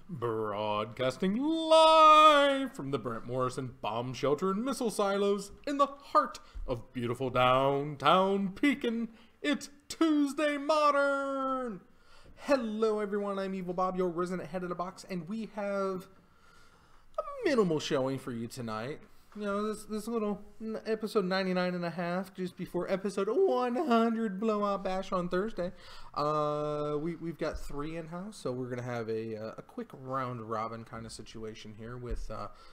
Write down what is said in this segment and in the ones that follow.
Broadcasting live from the Brent Morrison Bomb Shelter and Missile Silos in the heart of beautiful downtown Pekin. It's Tuesday Modern! Hello everyone, I'm Evil Bob, your resident head of the box, and we have a minimal showing for you tonight. You know, this little episode 99 and a half, just before episode 100 Blowout Bash on Thursday. We've got 3 in-house, so we're going to have a quick round-robin kind of situation here with,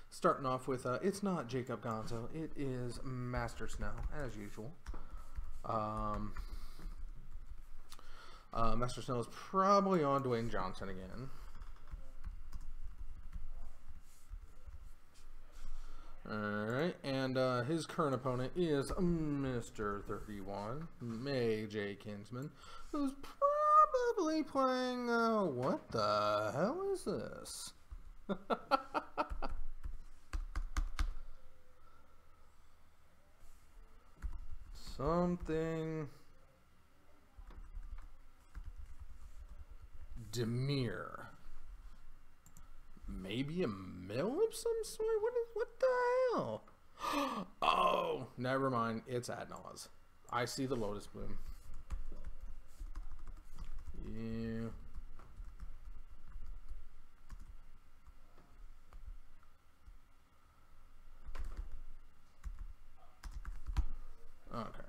starting off with, it's not Jacob Gonzo, it is Master Snow, as usual. Master Snow is probably on Dwayne Johnson again. Alright, and his current opponent is Mr. 31, May J. Kinsman, who's probably playing, what the hell is this? Something... Demir. Maybe a mill of some sort? What the hell? Oh, never mind. It's Adnaz. I see the Lotus Bloom. Yeah. Okay.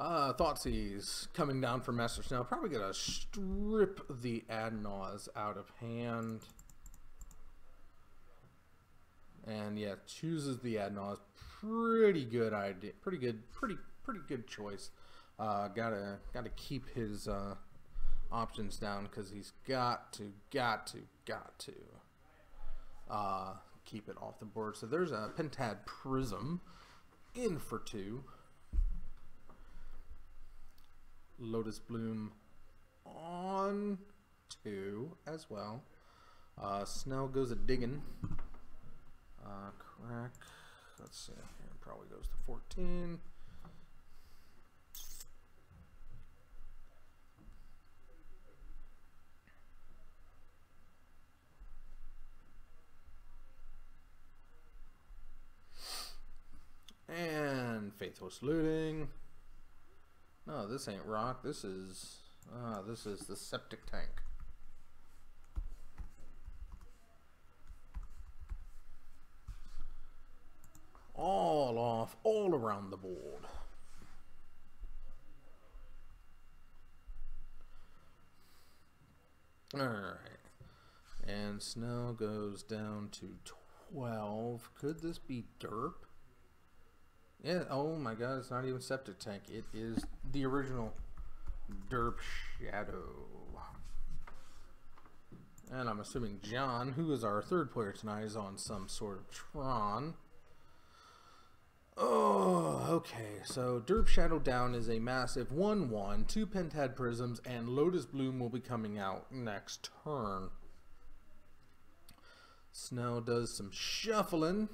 Thoughtseize coming down from Master Snow. Probably gonna strip the Adnaz out of hand. And yeah, chooses the Adnaz. Pretty good idea. Pretty good choice. Gotta keep his options down because he's got to keep it off the board. So there's a Pentad Prism in for 2. Lotus Bloom on 2 as well. Snell goes a digging. Crack. Let's see here. Probably goes to 14. And Faithless Looting. No, this ain't rock. This is the septic tank. All off, all around the board. All right, and Snow goes down to 12. Could this be derp? Yeah, oh my god, it's not even septic tank. It is the original Derp Shadow. And I'm assuming John, who is our third player tonight, is on some sort of Tron. Oh, okay. So Derp Shadow down is a massive 1/1, 2 Pentad Prisms, and Lotus Bloom will be coming out next turn. Snow does some shuffling.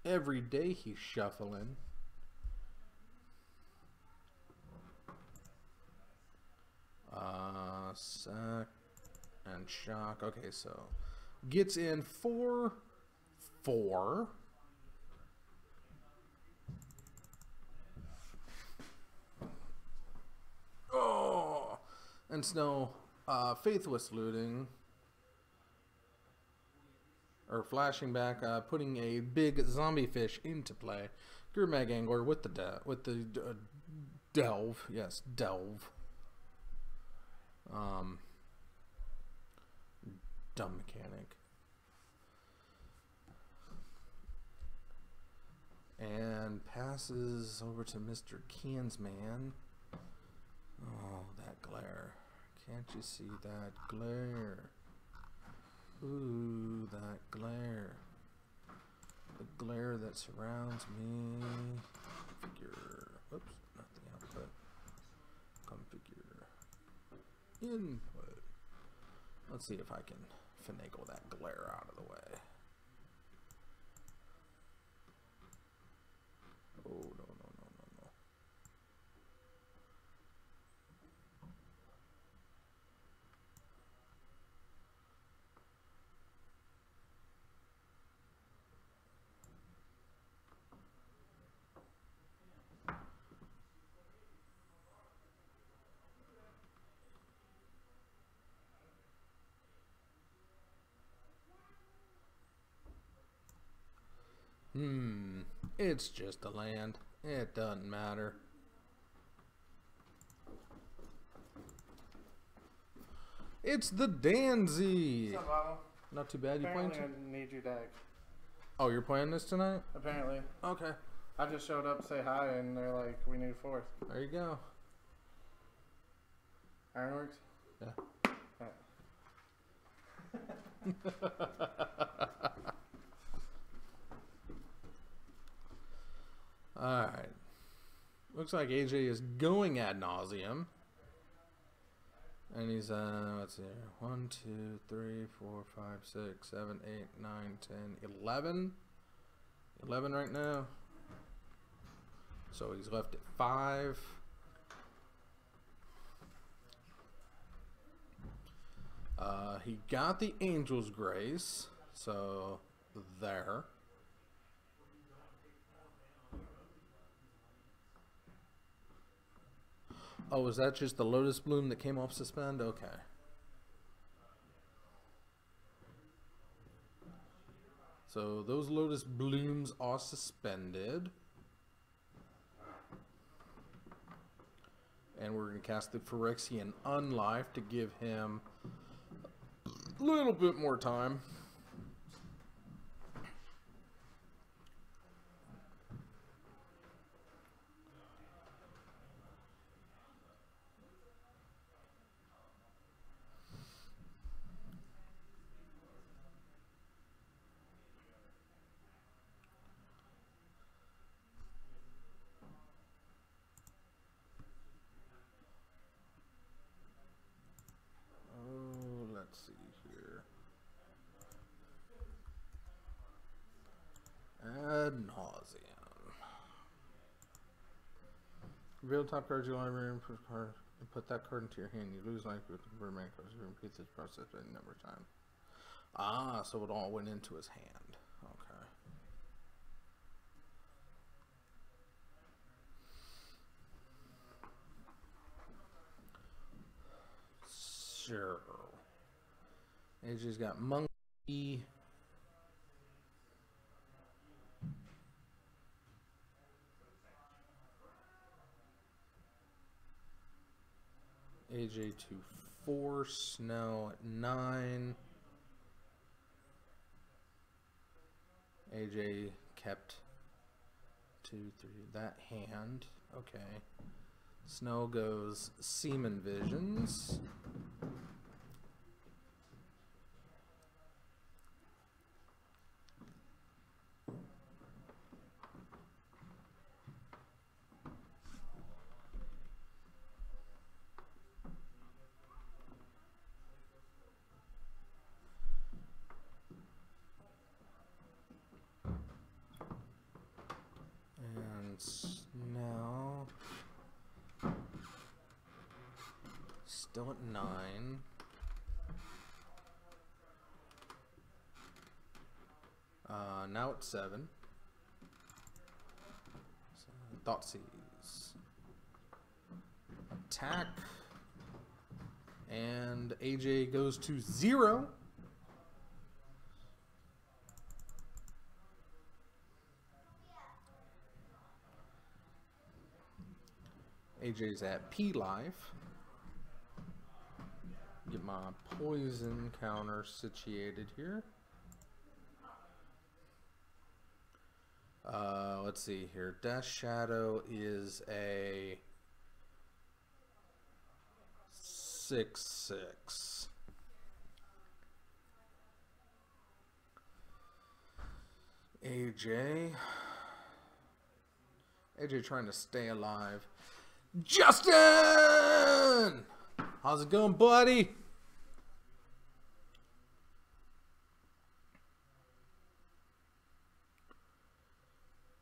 Every day he's shuffling. Sack and shock. Okay, so gets in 4/4. Oh, and Snow, Faithless Looting. Or flashing back, putting a big zombie fish into play. Gurmag Angler with the delve, yes, delve. Dumb mechanic. And passes over to Mr. Kinsman. Oh, that glare! Can't you see that glare? Ooh, that glare. The glare that surrounds me. Configure. Oops, not the output. Configure. Input. Let's see if I can finagle that glare out of the way. Oh, no. It's just a land. It doesn't matter. It's the Danzy. What's up, Otto? Not too bad. You playing? Apparently I need your deck. Oh, you're playing this tonight? Apparently. Okay. I just showed up to say hi, and they're like, we need fourth. There you go. Ironworks? Yeah. Alright. Looks like AJ is going ad nauseum. And he's, let's see here. 1, 2, 3, 4, 5, 6, 7, 8, 9, 10, 11. 11 right now. So he's left at 5. He got the Angel's Grace. So, there. Oh, is that just the Lotus Bloom that came off suspend? Okay. So those Lotus Blooms are suspended. And we're going to cast the Phyrexian Unlife to give him a little bit more time. Let's see here. Ad nauseum. Reveal top card you want to put that card into your hand. You lose life with the remain cards. You repeat this process any number of times. Ah, so it all went into his hand. Okay. Sure. AJ's got Monkey. AJ to 4, Snow at 9. AJ kept 2, 3, that hand. Okay. Snow goes Seaman Visions. Now, still at 9. Now at 7. So, Thoughtseize. Attack. And AJ goes to 0. AJ's at P life. Get my poison counter situated here. Let's see here. Death Shadow is a 6/6. AJ trying to stay alive. Justin! How's it going, buddy?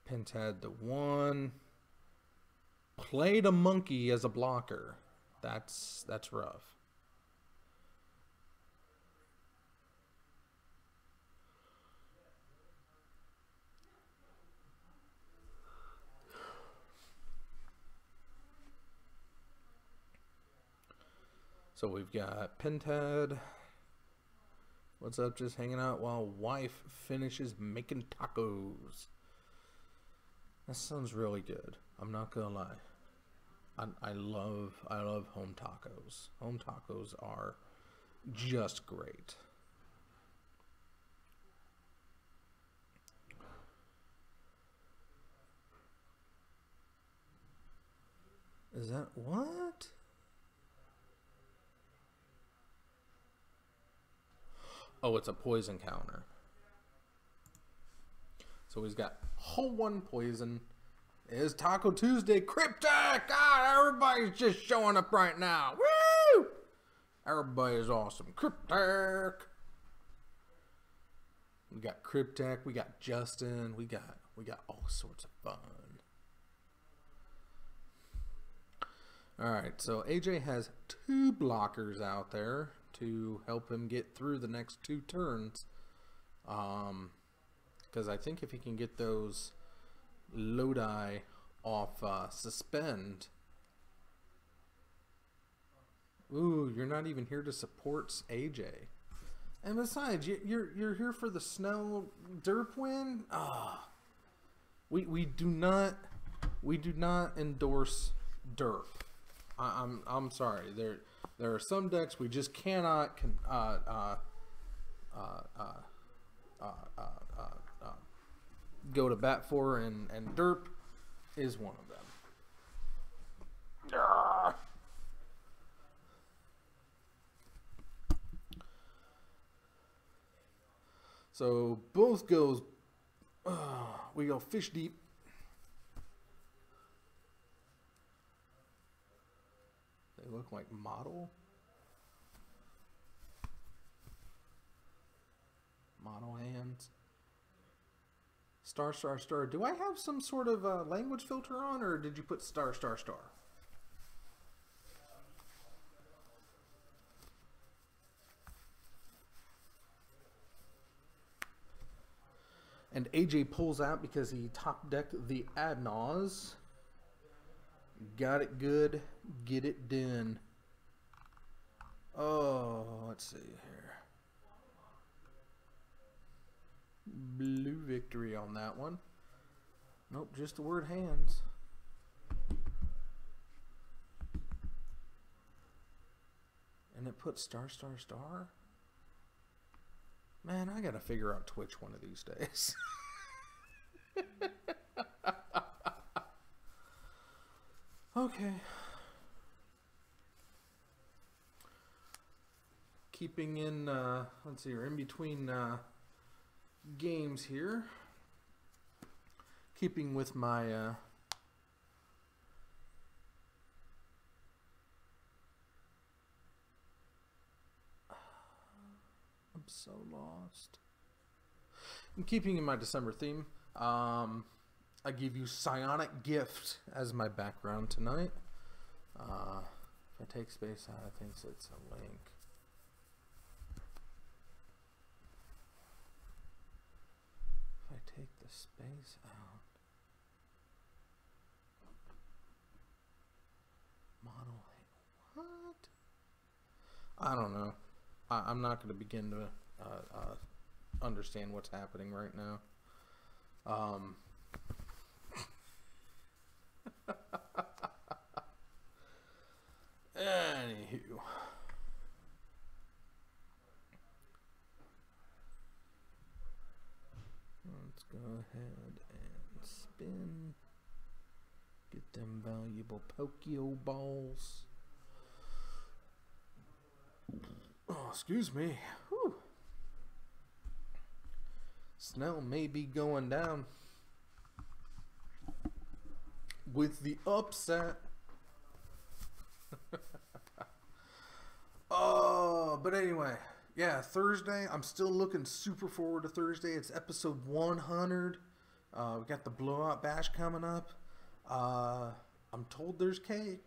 Pentad to 1. Played a monkey as a blocker. That's rough. So we've got Pentad. What's up? Just hanging out while wife finishes making tacos. That sounds really good. I'm not gonna lie. I love home tacos. Home tacos are just great. Is that what? Oh, it's a poison counter. So he's got whole one poison. It's Taco Tuesday. Cryptic! God, everybody's just showing up right now. Woo! Everybody's awesome. Cryptic! We got Cryptic. We got Justin. We got all sorts of fun. Alright, so AJ has 2 blockers out there to help him get through the next 2 turns. Because I think if he can get those Lodi off suspend. Ooh, you're not even here to support AJ. And besides, you're here for the snow derp win. Ah, we do not endorse derp. I'm sorry. There are some decks we just cannot go to bat for, and derp is one of them. So both goes. We go fish deep. They look like model hands. Star, star, star. Do I have some sort of language filter on, or did you put star, star, star? And AJ pulls out because he top decked the Adnaz. Got it good. Get it done. Oh, let's see here. Blue victory on that one. Nope, just the word hands. And it put star, star, star. Man, I gotta figure out Twitch one of these days. Okay. Keeping in, let's see, we're in between games here. Keeping with my I'm so lost. I'm keeping in my December theme. I give you Psionic Gift as my background tonight. If I take space out, I think it's a link. If I take the space out, model, what? I don't know. I'm not going to begin to understand what's happening right now. Anywho, let's go ahead and spin. Get them valuable Pokeballs. Oh, excuse me. Whew. Snow may be going down with the upset. Oh, but anyway, yeah, Thursday. I'm still looking super forward to Thursday. It's episode 100. We got the blowout bash coming up. I'm told there's cake.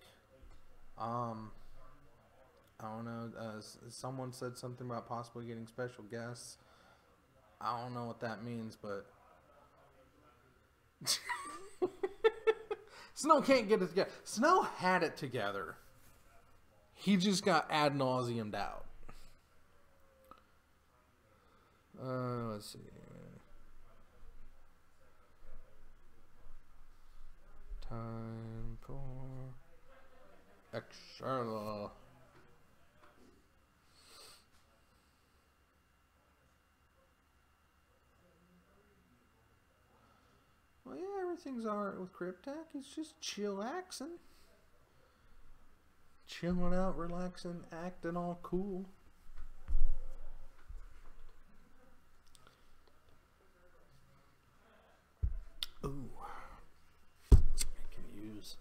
I don't know. Someone said something about possibly getting special guests. I don't know what that means, but Snow can't get it together. Snow had it together. He just got ad nauseumed out. Let's see. Time for extra. Well, yeah, everything's alright with Cryptek. It's just chillaxing. Chilling out, relaxing, acting all cool. Ooh. I can use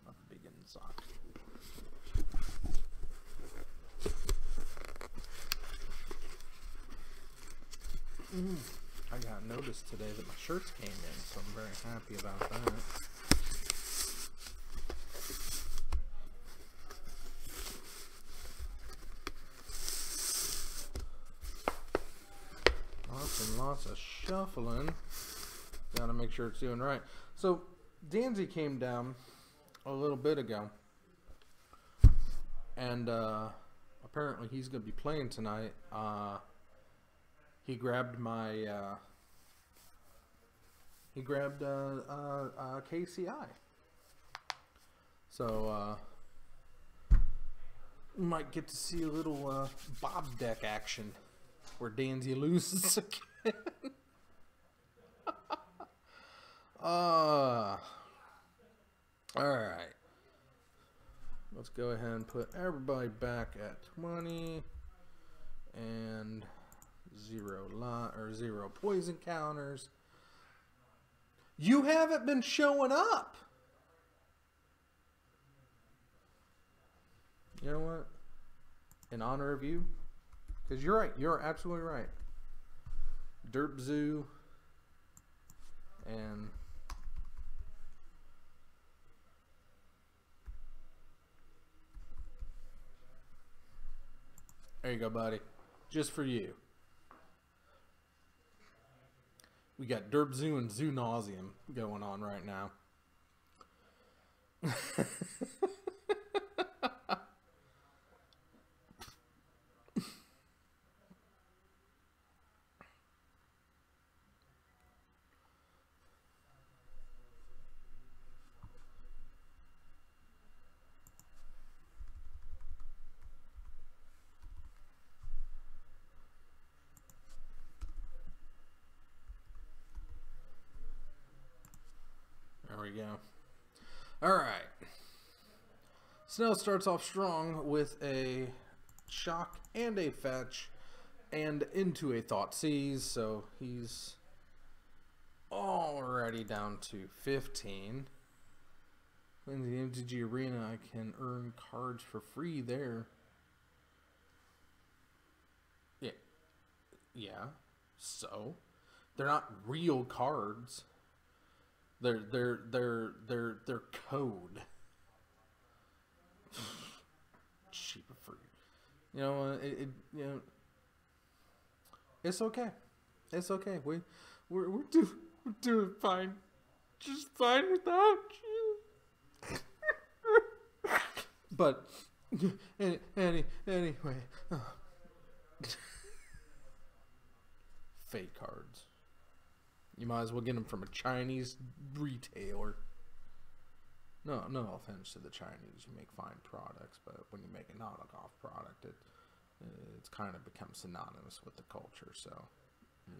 a big sock. I got notice today that my shirts came in, so I'm very happy about that. Lots and lots of shuffling. Gotta make sure it's doing right. So, Danzy came down a little bit ago, and apparently he's gonna be playing tonight. He grabbed my KCI. So we might get to see a little Bob deck action where Danzy loses again. All right. Let's go ahead and put everybody back at 20 and zero poison counters. You haven't been showing up. You know what? In honor of you, because you're right. You're absolutely right. Derp Zoo and there you go, buddy. Just for you. We got Derp Zoo and Zoo Nauseum going on right now. There we go. All right. Snow starts off strong with a shock and a fetch and into a Thoughtseize, so he's already down to 15. In the MTG Arena, I can earn cards for free there. Yeah. So they're not real cards. They're code. Cheap for you. You know, you know, it's okay. It's okay. We're doing fine. Just fine without you. But anyway, fake cards. You might as well get them from a Chinese retailer. No offense to the Chinese. You make fine products, but when you make a knockoff product, it's kind of becomes synonymous with the culture. So, yeah.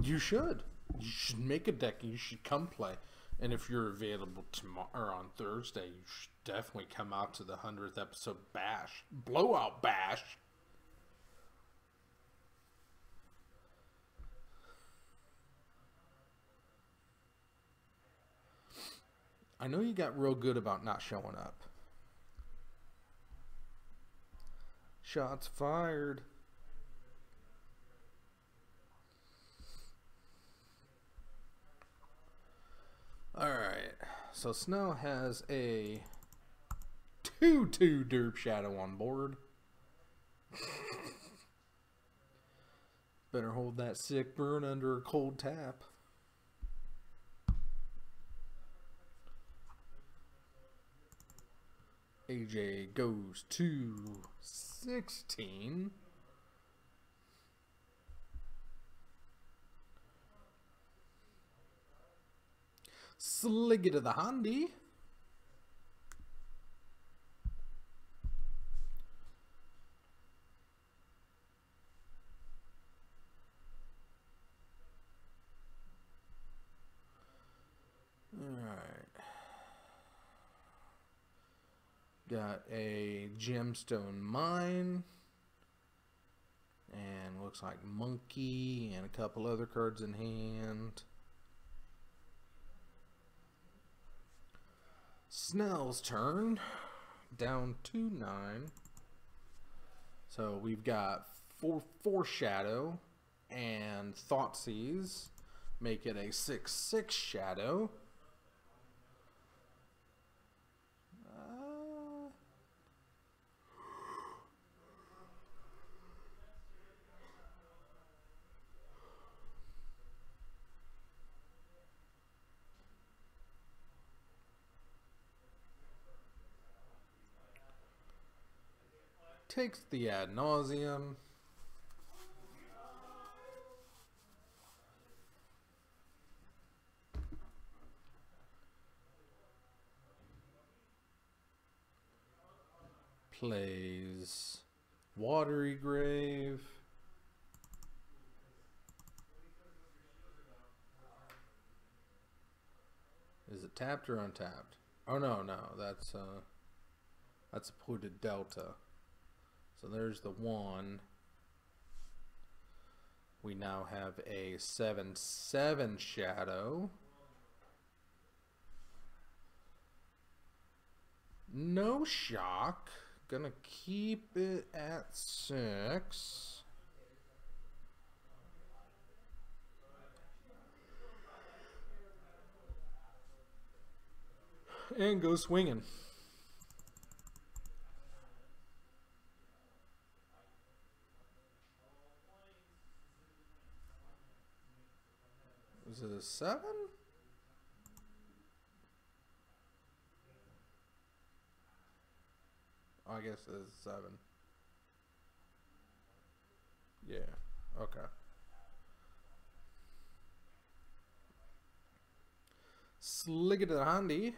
You should. You should make a deck and you should come play. And if you're available tomorrow or on Thursday, you should definitely come out to the 100th episode bash. Blowout bash. I know you got real good about not showing up. Shots fired. Alright, so Snow has a 2/2 Derp Shadow on board. Better hold that sick burn under a cold tap. AJ goes to 16. Sliggy to the handy. Got a gemstone mine, and looks like monkey, and a couple other cards in hand. Snell's turn, down to 9. So we've got Foreshadow and Thoughtseize, make it a 6/6 shadow. Takes the ad nauseum. Plays Watery Grave. Is it tapped or untapped? Oh no, that's a polluted delta. So there's the 1. We now have a 7/7 shadow. No shock. Gonna keep it at 6. And go swinging. Is it a 7? Oh, I guess it's 7. Yeah, okay. Slick it to the handy.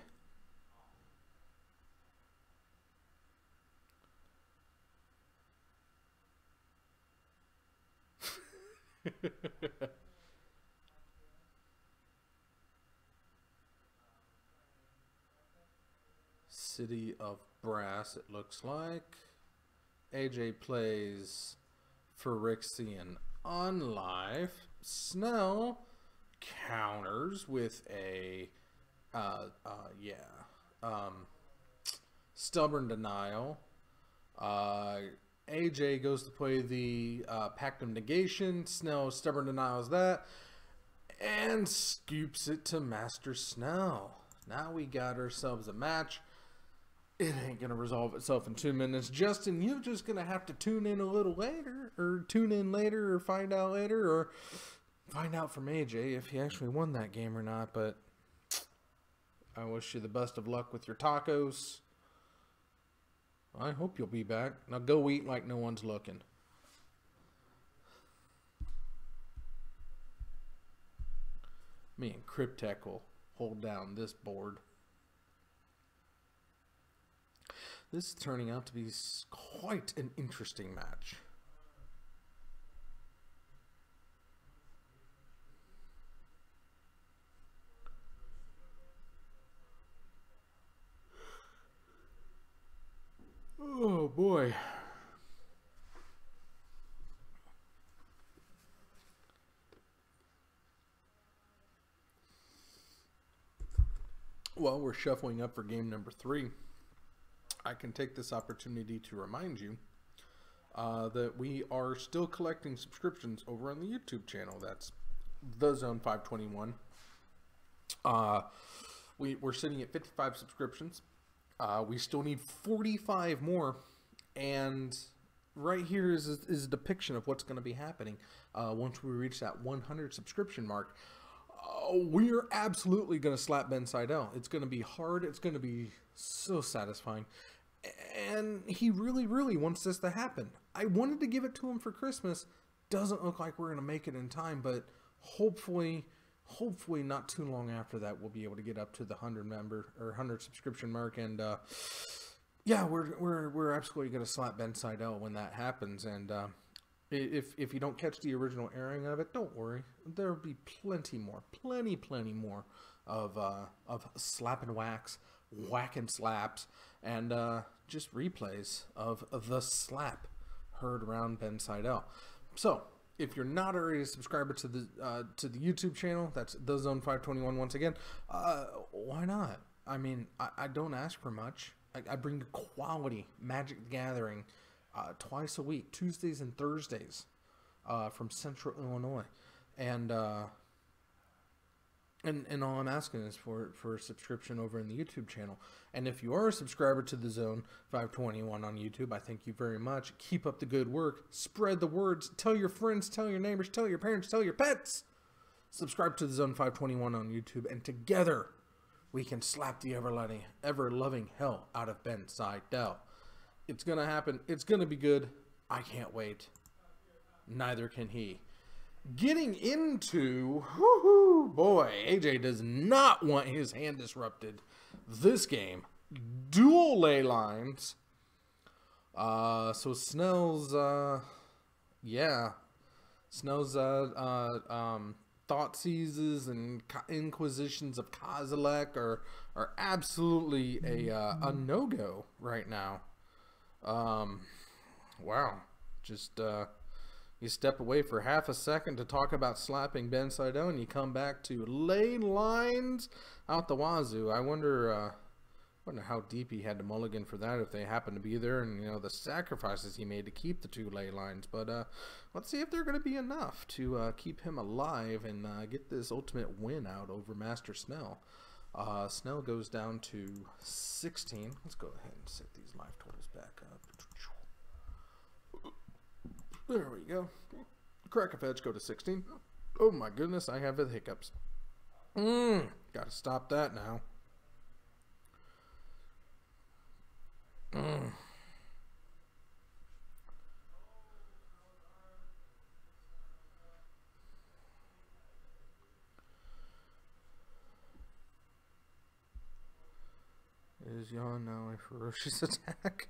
City of Brass, it looks like. AJ plays Phyrexian Unlife. Snell counters with a Stubborn Denial. AJ goes to play the Pact of Negation. Snell Stubborn Denials that and scoops it to Master Snell. Now we got ourselves a match. It ain't going to resolve itself in 2 minutes. Justin, you're just going to have to tune in a little later, or tune in later, or find out later, or find out from AJ if he actually won that game or not. But I wish you the best of luck with your tacos. I hope you'll be back. Now go eat like no one's looking. Me and Cryptek will hold down this board. This is turning out to be quite an interesting match. Oh boy. Well, we're shuffling up for game number 3. I can take this opportunity to remind you that we are still collecting subscriptions over on the YouTube channel. That's The Zone 521. We're sitting at 55 subscriptions. We still need 45 more, and right here is a depiction of what's going to be happening once we reach that 100 subscription mark. We're absolutely going to slap Ben Seidel. It's going to be hard. It's going to be so satisfying. And he really, really wants this to happen. I wanted to give it to him for Christmas. Doesn't look like we're going to make it in time, but hopefully not too long after that, we'll be able to get up to the 100 subscription mark. And yeah, we're absolutely going to slap Ben Seidel when that happens. And if you don't catch the original airing of it, don't worry. There'll be plenty more of slap and wax, whack and slaps, and just replays of the slap heard around Ben Seidel. So, if you're not already a subscriber to the YouTube channel, that's The Zone 521 once again, why not? I mean, I don't ask for much. I bring quality Magic the Gathering twice a week, Tuesdays and Thursdays, from Central Illinois. And all I'm asking is for a subscription over in the YouTube channel. And if you are a subscriber to the Zone 521 on YouTube, I thank you very much. Keep up the good work. Spread the words. Tell your friends, tell your neighbors, tell your parents, tell your pets. Subscribe to the Zone 521 on YouTube, and together we can slap the ever-loving hell out of Ben Seidel. It's going to happen. It's going to be good. I can't wait. Neither can he. Getting into, boy, AJ does not want his hand disrupted. This game, dual ley lines. So Snell's, Snell's Thoughtseizes and Inquisitions of Kozilek are absolutely a no-go right now. Wow, just you step away for half a second to talk about slapping Ben Seidel, and you come back to ley lines out the wazoo. I wonder how deep he had to mulligan for that, if they happen to be there, and, you know, the sacrifices he made to keep the 2 ley lines. But let's see if they're going to be enough to keep him alive and get this ultimate win out over Master Snell. Snell goes down to 16. Let's go ahead and set these life totals back up. There we go. Crack a fetch, go to 16. Oh my goodness, I have the hiccups. Gotta stop that now. Is Yawn now a ferocious attack?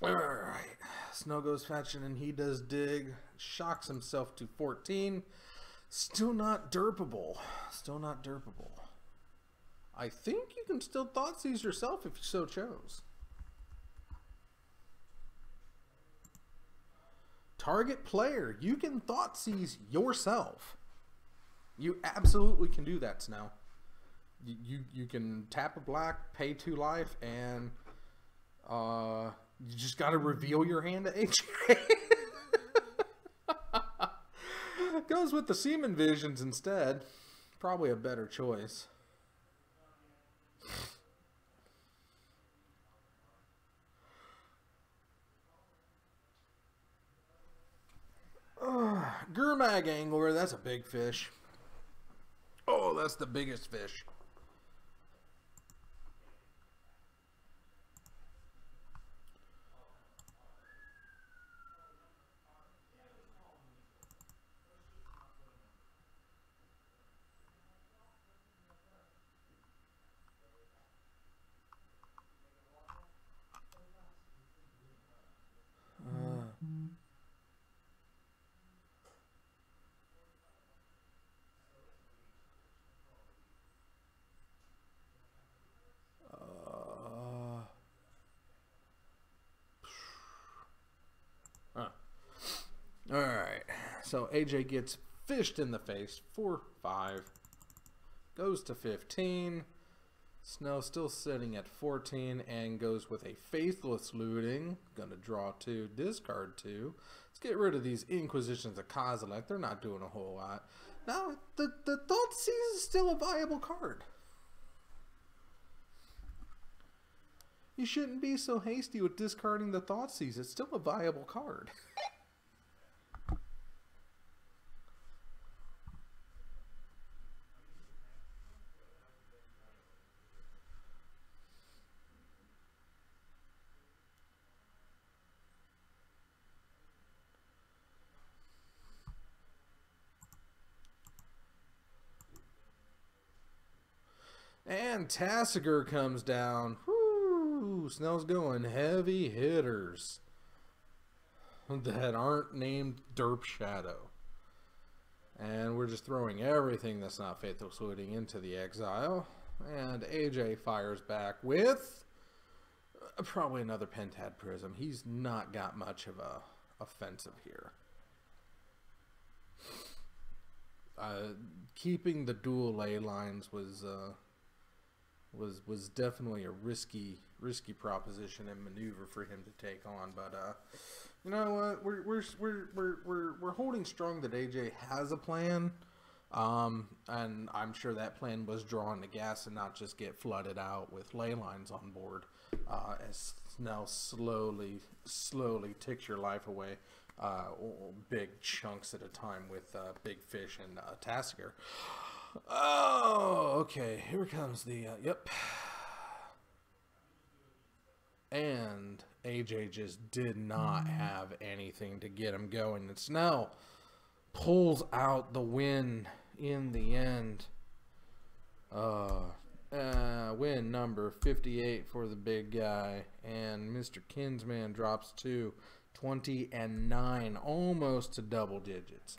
Alright, Snow goes fetching and he does dig, shocks himself to 14. Still not derpable. Still not derpable. I think you can still Thoughtseize yourself if you so chose. Target player, you can Thoughtseize yourself. You absolutely can do that, Snow. You can tap a black, pay 2 life, and you just got to reveal your hand to AJ. Goes with the Seaman Visions instead. Probably a better choice. Gurmag Angler, that's a big fish. Oh, that's the biggest fish. Alright, so AJ gets fished in the face for 5. Goes to 15. Snow still sitting at 14 and goes with a Faithless Looting. Gonna draw 2, discard 2. Let's get rid of these Inquisitions of Kozilek. They're not doing a whole lot. Now, the Thoughtseize is still a viable card. You shouldn't be so hasty with discarding the Thoughtseize. It's still a viable card. And Tasigur comes down. Whoo! Snell's going heavy hitters that aren't named Derp Shadow. And we're just throwing everything that's not Faithful Sweeting into the exile. And AJ fires back with probably another Pentad Prism. He's not got much of a offensive here. Keeping the dual ley lines was definitely a risky proposition and maneuver for him to take on, but you know what, we're holding strong that AJ has a plan, and I'm sure that plan was drawn to gas and not just get flooded out with ley lines on board, as Snell slowly ticks your life away, big chunks at a time with Big Fish and Tasigur. Oh, okay. Here comes the, yep. And AJ just did not have anything to get him going. And Snell pulls out the win in the end. Win number 58 for the big guy. And Mr. Kinsman drops to 20-9, almost to double digits.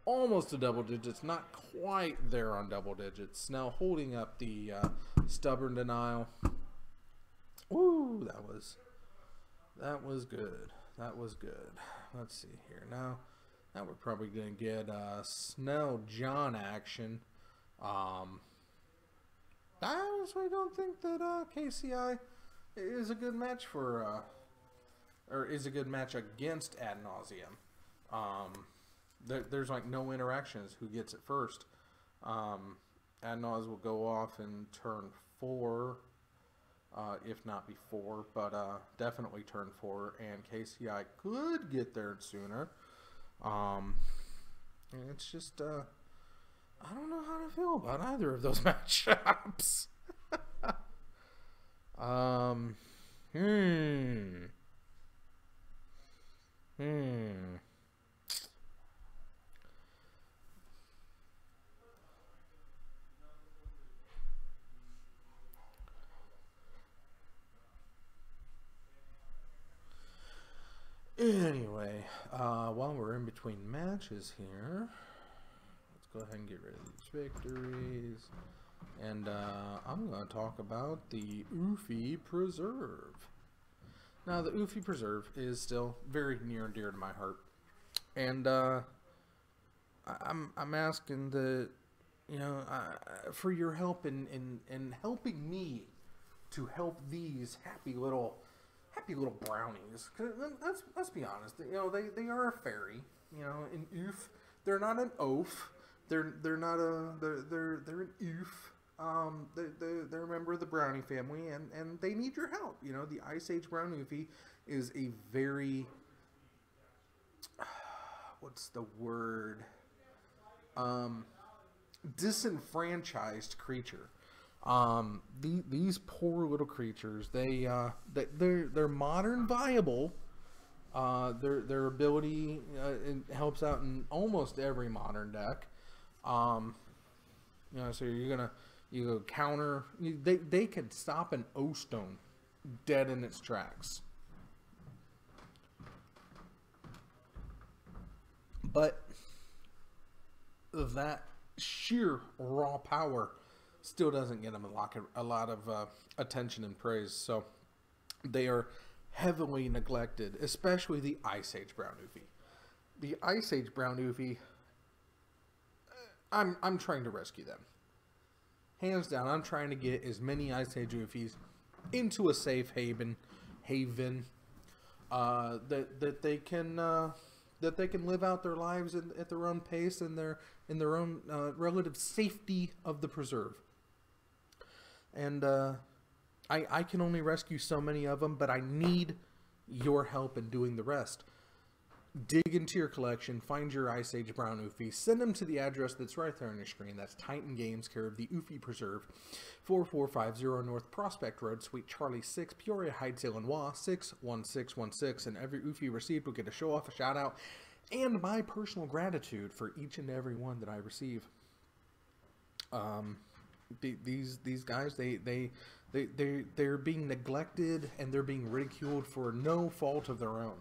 Almost to double digits, not quite there on double digits. Snell holding up the Stubborn Denial. Ooh, that was good. That was good. Let's see here. Now we're probably going to get Snell John action. I honestly don't think that KCI is a good match for, or is a good match against Ad Nauseam. There's like no interactions who gets it first. Ad Nauseam will go off in turn 4, if not before, but definitely turn 4, and KCI could get there sooner. And it's just, I don't know how to feel about either of those matchups. Anyway, while we're in between matches here, let's go ahead and get rid of these victories. And I'm going to talk about the Ufi Preserve. Now, the Ufi Preserve is still very near and dear to my heart. And I'm asking the, you know, for your help in helping me to help these happy little brownies. 'Cause let's be honest, you know, they are a fairy, you know, an oof. They're not an oaf. They're not a they're an oof. They're a member of the brownie family, and they need your help. You know, the Ice Age Brown Oofy is a very what's the word? Disenfranchised creature. These poor little creatures, they're modern viable. Their ability it helps out in almost every modern deck. You know, so you go counter. They could stop an O-Stone dead in its tracks. But that sheer raw power still doesn't get them a lot of attention and praise. So they are heavily neglected, especially the Ice Age Brown Oofy. The Ice Age Brown Oofy, I'm trying to rescue them. Hands down, I'm trying to get as many Ice Age Oofies into a safe haven, that they can that they can live out their lives at their own pace and in their own relative safety of the preserve. And I can only rescue so many of them, but I need your help in doing the rest. Dig into your collection, find your Ice Age Brown Oofy, send them to the address that's right there on your screen. That's Titan Games, care of the Oofy Preserve, 4450 North Prospect Road, Suite Charlie 6, Peoria Heights, Illinois, 61616. And every Oofy received will get a show off, a shout out, and my personal gratitude for each and every one that I receive. These guys, they're being neglected and they're being ridiculed for no fault of their own.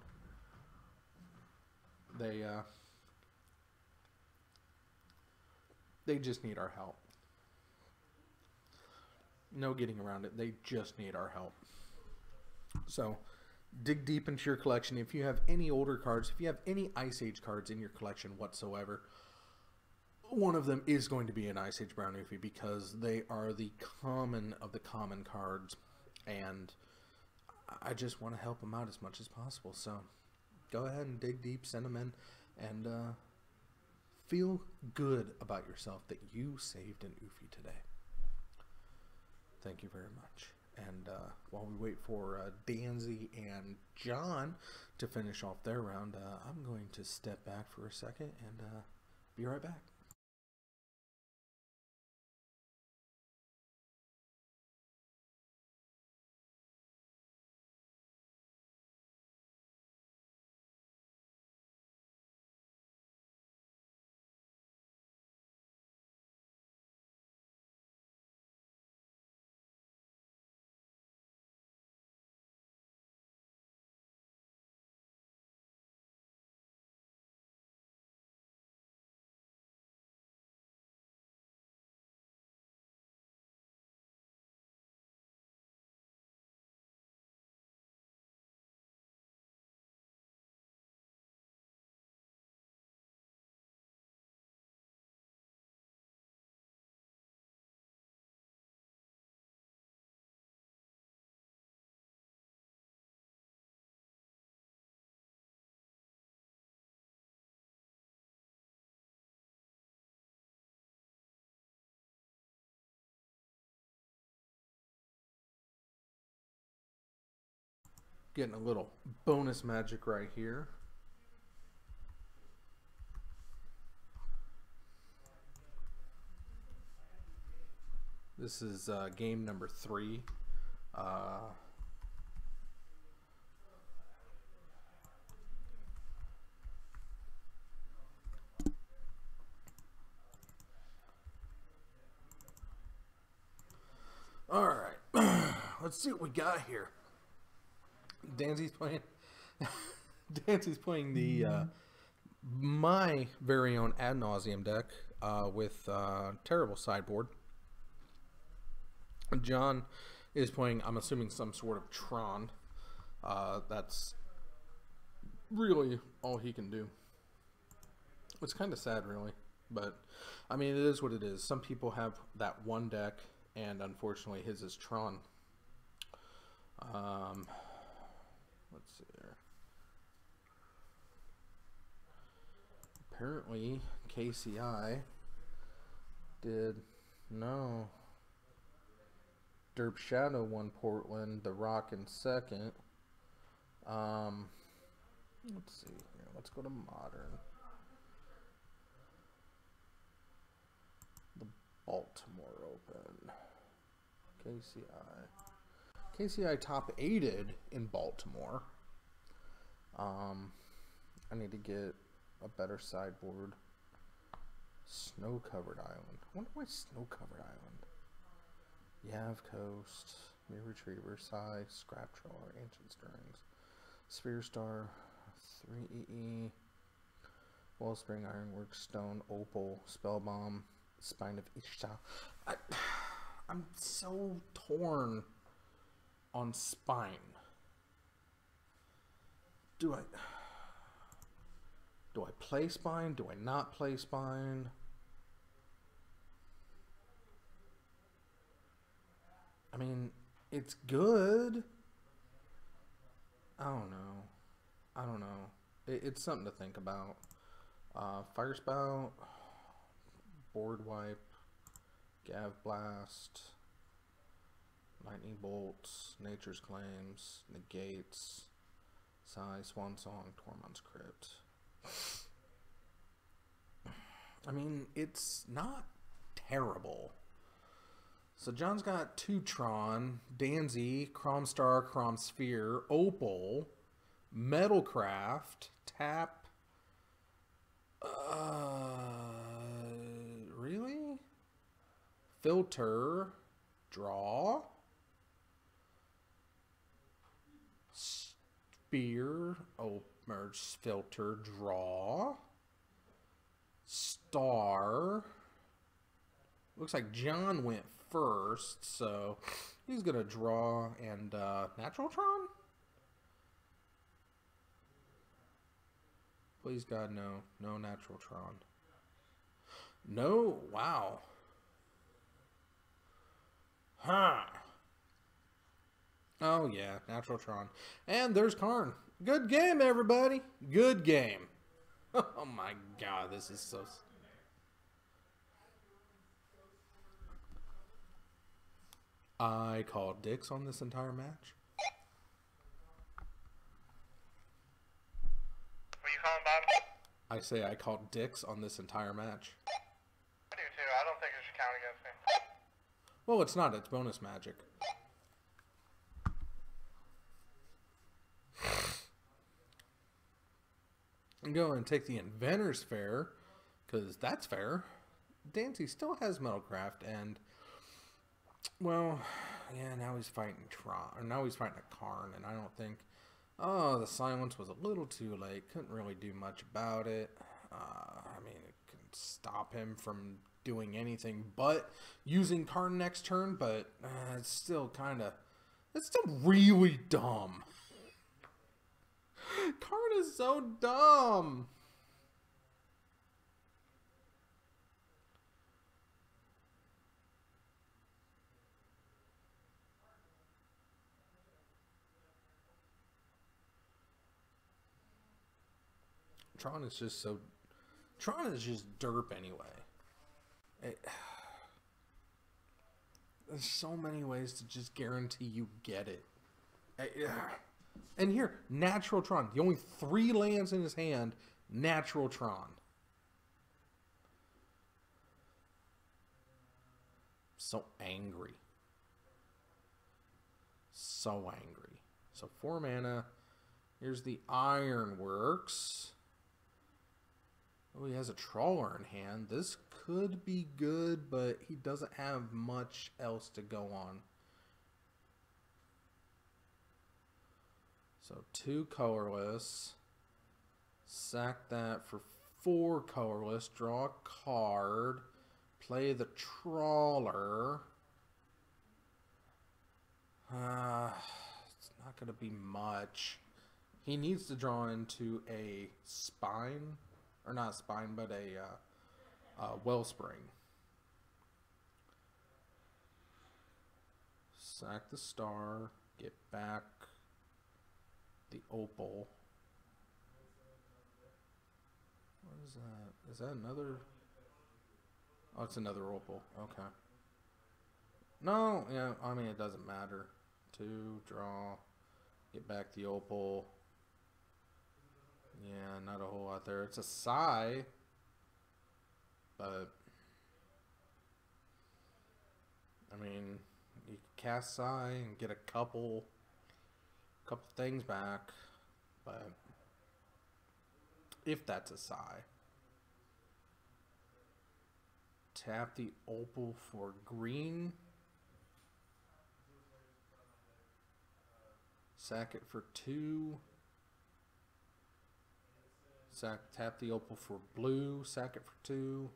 They just need our help. No getting around it. They just need our help. So, dig deep into your collection. If you have any older cards, if you have any Ice Age cards in your collection whatsoever, one of them is going to be an Ice Age Brown Oofy because they are the common of the common cards, and I just want to help them out as much as possible. So, go ahead and dig deep, send them in, and feel good about yourself that you saved an Oofy today. Thank you very much. And while we wait for Danzy and John to finish off their round, I'm going to step back for a second and be right back. Getting a little bonus magic right here. This is game number 3. All right, let's see what we got here. Danzy's playing the my very own Ad Nauseam deck with terrible sideboard. John is playing, I'm assuming, some sort of Tron. That's really all he can do. It's kind of sad, really, but I mean, it is what it is. Some people have that one deck, and unfortunately, his is Tron. Let's see there. Apparently, KCI did no. Derp Shadow won Portland. The Rock in second. Let's see here. Let's go to Modern. The Baltimore Open. KCI. KCI top 8'd in Baltimore. I need to get a better sideboard. Snow-covered island. I wonder why snow-covered island. Yav Coast, Mere Retriever, Psy, Scrap Drawer, Ancient Stirrings, Sphere Star, 3EE, Wellspring, Ironworks, Stone, Opal, Spellbomb, Spine of Ishtar. I'm so torn on Spine. Do I play Spine? Do I not play Spine? I mean, it's good. I don't know. It's something to think about. Fire Spout, Board Wipe, Gav Blast, Lightning Bolts, Nature's Claims, Negates, Sai, Swan Song, Tormund's Crypt. I mean, it's not terrible. So John's got 2 Tron, Danzy, Cromstar, Cromsphere, Opal, Metalcraft, Tap. Really? Filter, Draw, Spear, merge, Filter, Draw, Star. Looks like John went first, so he's gonna draw and Natural Tron. Please God, no Natural Tron. No, wow. Huh. Oh yeah, Natural Tron. And there's Karn. Good game, everybody. Good game. Oh my God, this is so... I called dicks on this entire match. What are you calling, Bob? I say I called dicks on this entire match. I do too. I don't think it should count against me. Well, it's not. It's bonus magic. I'm going to take the Inventor's Fair, because that's fair. Dancy still has Metalcraft, and, well, yeah, now he's fighting Tron, or now he's fighting a Karn, and I don't think, oh, the silence was a little too late. Couldn't really do much about it. I mean, it can stop him from doing anything but using Karn next turn, but it's still really dumb. Karn is so dumb. Tron is just so... Tron is just derp anyway. There's so many ways to just guarantee you get it. And here, Natural Tron. The only 3 lands in his hand, Natural Tron. So angry. So angry. So 4 mana. Here's the Ironworks. Oh, he has a Trawler in hand. This could be good, but he doesn't have much else to go on. So 2 colorless. Sack that for 4 colorless. Draw a card. Play the Trawler. It's not going to be much. He needs to draw into a Spine. Or not a Spine, but a Wellspring. Sack the Star. Get back the Opal. What is that? Is that another? Oh, it's another Opal. Okay. No, yeah, I mean, it doesn't matter. 2, draw, get back the Opal. Yeah, not a whole lot there. It's a Sai, but I mean, you can cast Sai and get a couple things back, but if that's a Sai, tap the Opal for green, sack it for 2. Tap the Opal for blue, sack it for 2.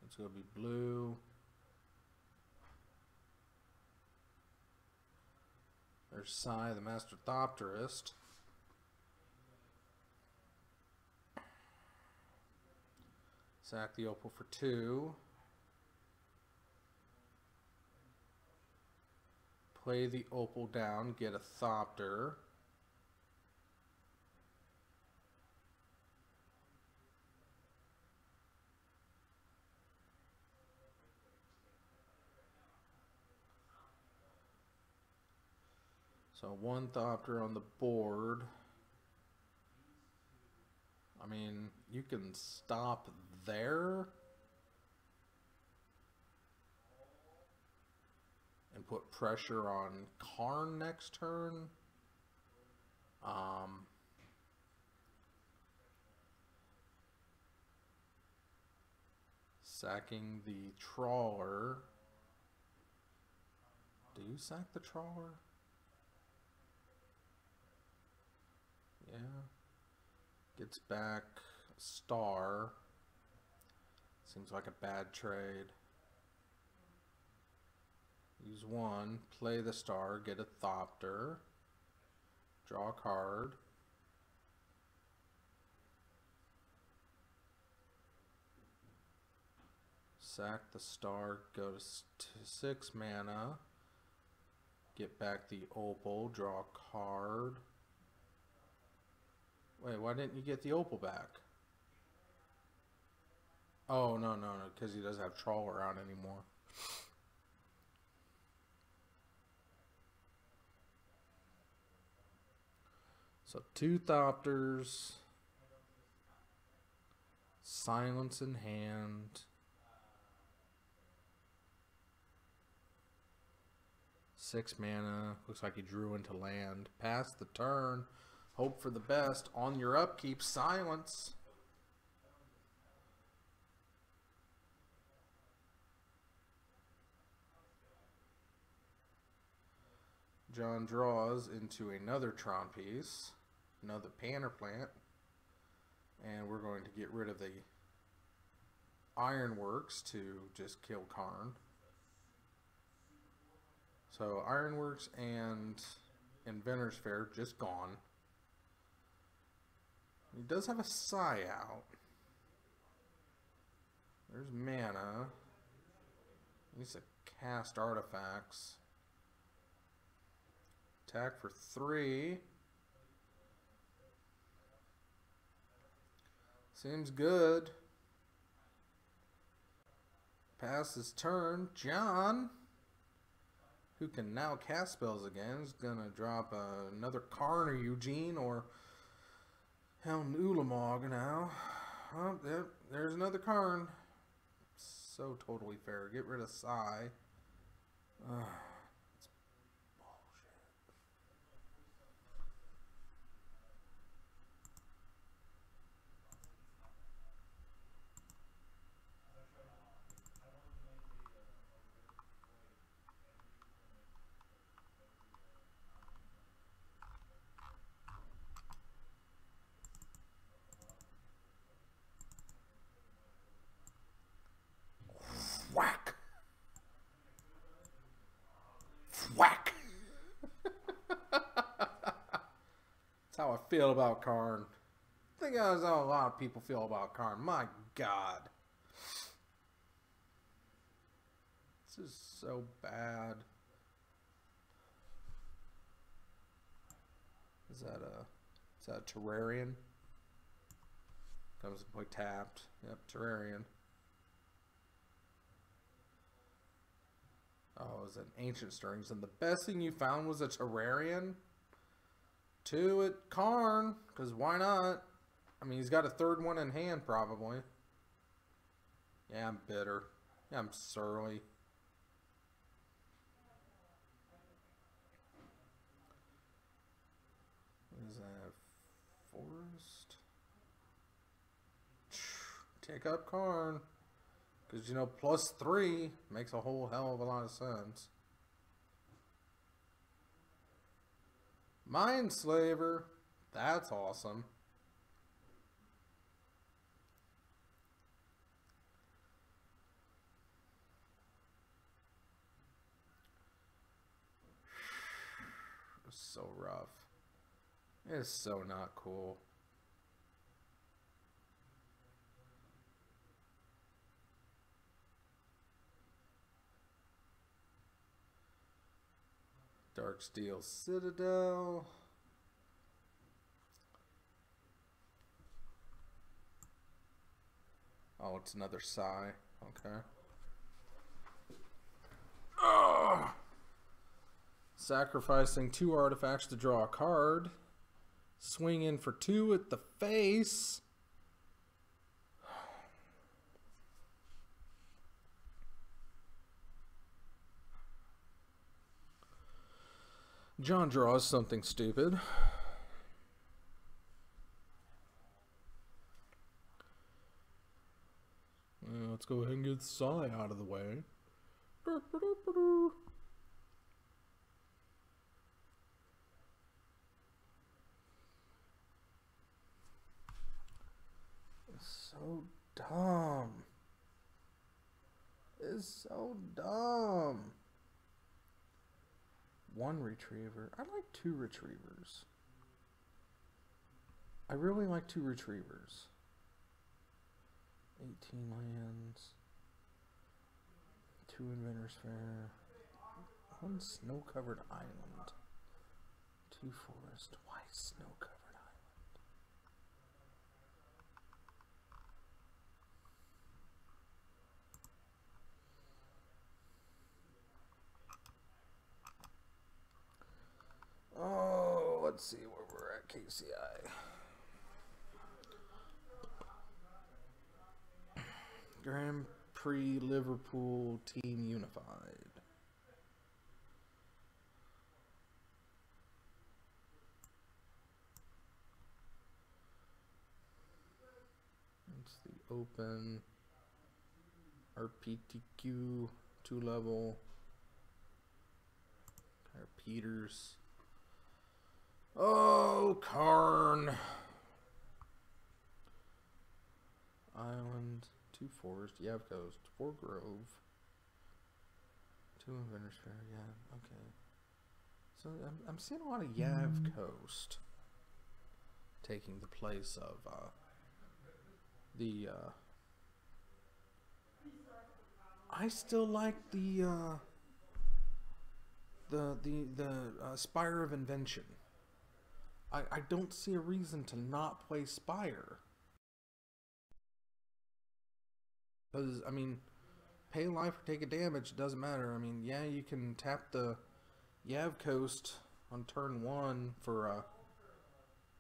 It's going to be blue. There's Sai, the Master Thopterist. Sack the Opal for 2. Play the opal down, get a Thopter. So one Thopter on the board. I mean, you can stop there and put pressure on Karn next turn. Sacking the Trawler. Do you sack the Trawler? Yeah. Gets back a star. Seems like a bad trade. Use one, play the star, get a Thopter. Draw a card. Sack the star, go to 6 mana. Get back the opal, draw a card. Wait, why didn't you get the opal back? Oh, no, because he doesn't have Trawler out anymore. So 2 Thopters. Silence in hand. 6 mana. Looks like he drew into land. Pass the turn. Hope for the best. On your upkeep, silence. John draws into another Tron piece. Another Panner Plant. And we're going to get rid of the Ironworks to just kill Karn. So Ironworks and Inventor's Fair just gone. He does have a Psy out. There's mana. He needs to cast artifacts. Attack for 3. Seems good. Pass his turn. John, who can now cast spells again, is gonna drop another Karn or Eugene or Helm Ulamog now. Oh, there's another Karn. So totally fair. Get rid of Psy. It's bullshit. Whack! Whack! That's how I feel about Karn. I think that's how a lot of people feel about Karn. My God. This is so bad. Is that a Terrarian? Comes to play tapped. Yep, Terrarian. Oh, it was an Ancient Stirrings, and the best thing you found was a Terrarian? 2 at Karn, because why not? I mean, he's got a 3rd one in hand, probably. Yeah, I'm bitter. Yeah, I'm surly. What is that? Forest? Take up Karn. Because, you know, +3 makes a whole hell of a lot of sense. Mindslaver. That's awesome. It's so rough. It's so not cool. Darksteel Citadel. Oh, it's another Psy. Okay. Ugh. Sacrificing 2 artifacts to draw a card. Swing in for 2 at the face. John draws something stupid. Let's go ahead and get Psy out of the way. It's so dumb. It's so dumb. 1 retriever. I like 2 retrievers. I really like 2 retrievers. 18 lands. 2 Inventor's Fair. 1 snow-covered island. 2 forest. Why snow-covered island? Oh, let's see where we're at, KCI. Grand Prix Liverpool Team Unified. It's the Open RPTQ 2-level. Peters. Oh, Karn. Island. 2 Forest, Yav Coast, 4 Grove, 2 Inventor's Fair, yeah, okay. So I'm seeing a lot of Yav Coast taking the place of I still like the Spire of Invention. I don't see a reason to not play Spire. Because, I mean, pay life or take a damage, doesn't matter. I mean, yeah, you can tap the Yav Coast on turn 1 for,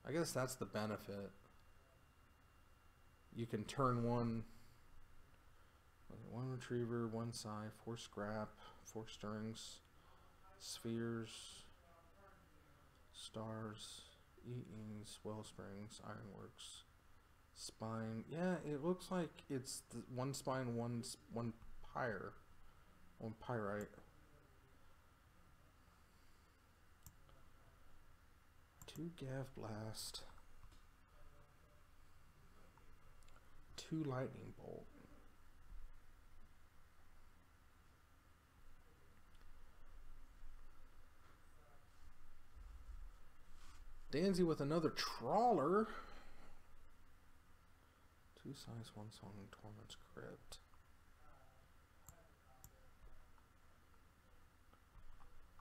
I guess that's the benefit. You can turn 1 retriever, 1 Psy, 4 scrap, 4 stirrings, spheres, stars, Eatings, Wellsprings, Ironworks. Spine, yeah, it looks like it's the 1 spine, 1 pyre, 1 pyrite. Two Gav Blast, 2 Lightning Bolt. Danzy with another Trawler. 2 size, 1 song, Torment's Crypt.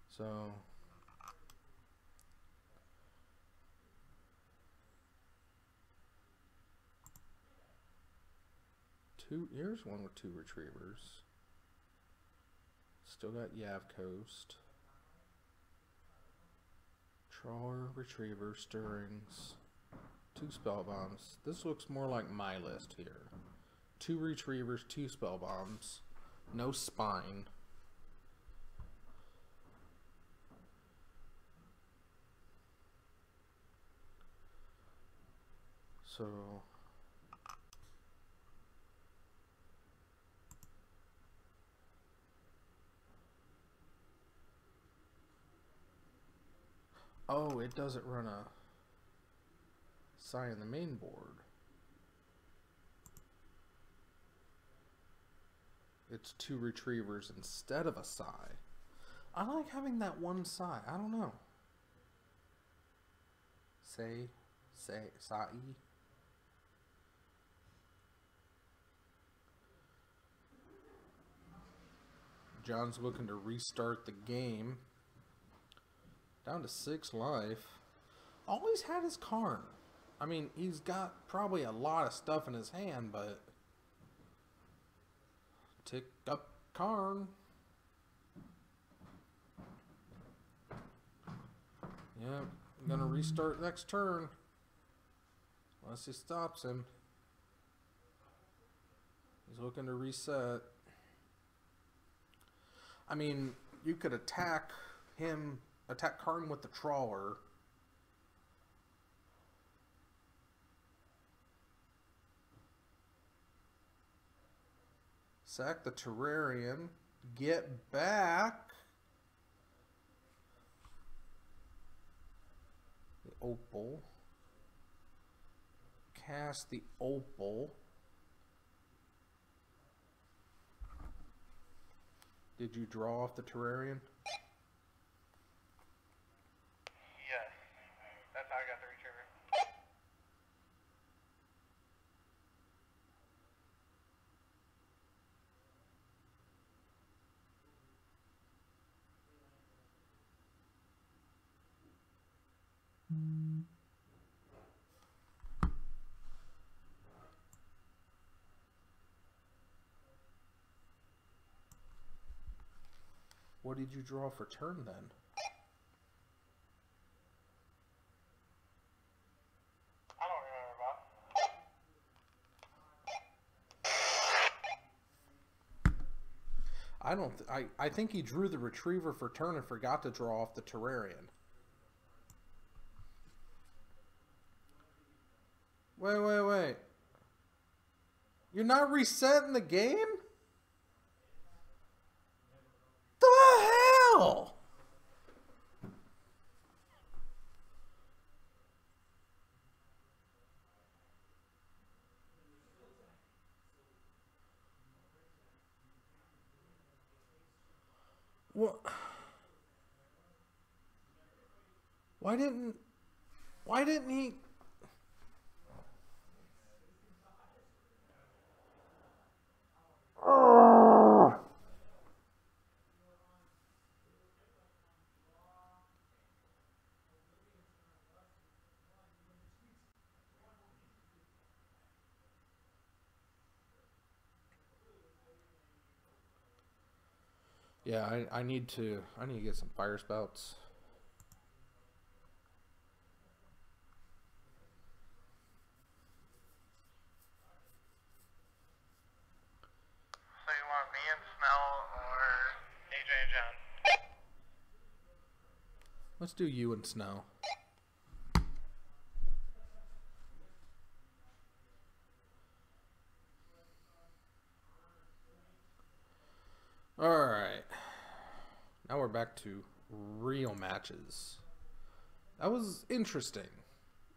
So here's one with 2 retrievers. Still got Yav Coast. Trawler, retriever, stirrings. 2 spell bombs. This looks more like my list here. 2 retrievers, 2 spell bombs. No spine. So oh, it doesn't run a Psy in the main board. It's 2 retrievers instead of a Psy. I like having that 1 Psy. I don't know. Psy. John's looking to restart the game. Down to 6 life. All he's had is Karn. I mean, he's got probably a lot of stuff in his hand, but... Tick up Karn. Yeah, I'm gonna restart next turn. Unless he stops him. He's looking to reset. I mean, you could attack him, attack Karn with the Trawler. Sack the Terrarian. Get back. The Opal. Cast the Opal. Did you draw off the Terrarian? Yes. That's how I got the retriever. What did you draw for turn then? I don't remember, Bob. I don't. I think he drew the Retriever for turn and forgot to draw off the Terrarian. Wait. You're not resetting the game? The hell? What? Why didn't he? Yeah, I need to get some fire spouts. So you want me and Snell or AJ and John? Let's do you and Snow. Alright. Now we're back to real matches. That was interesting.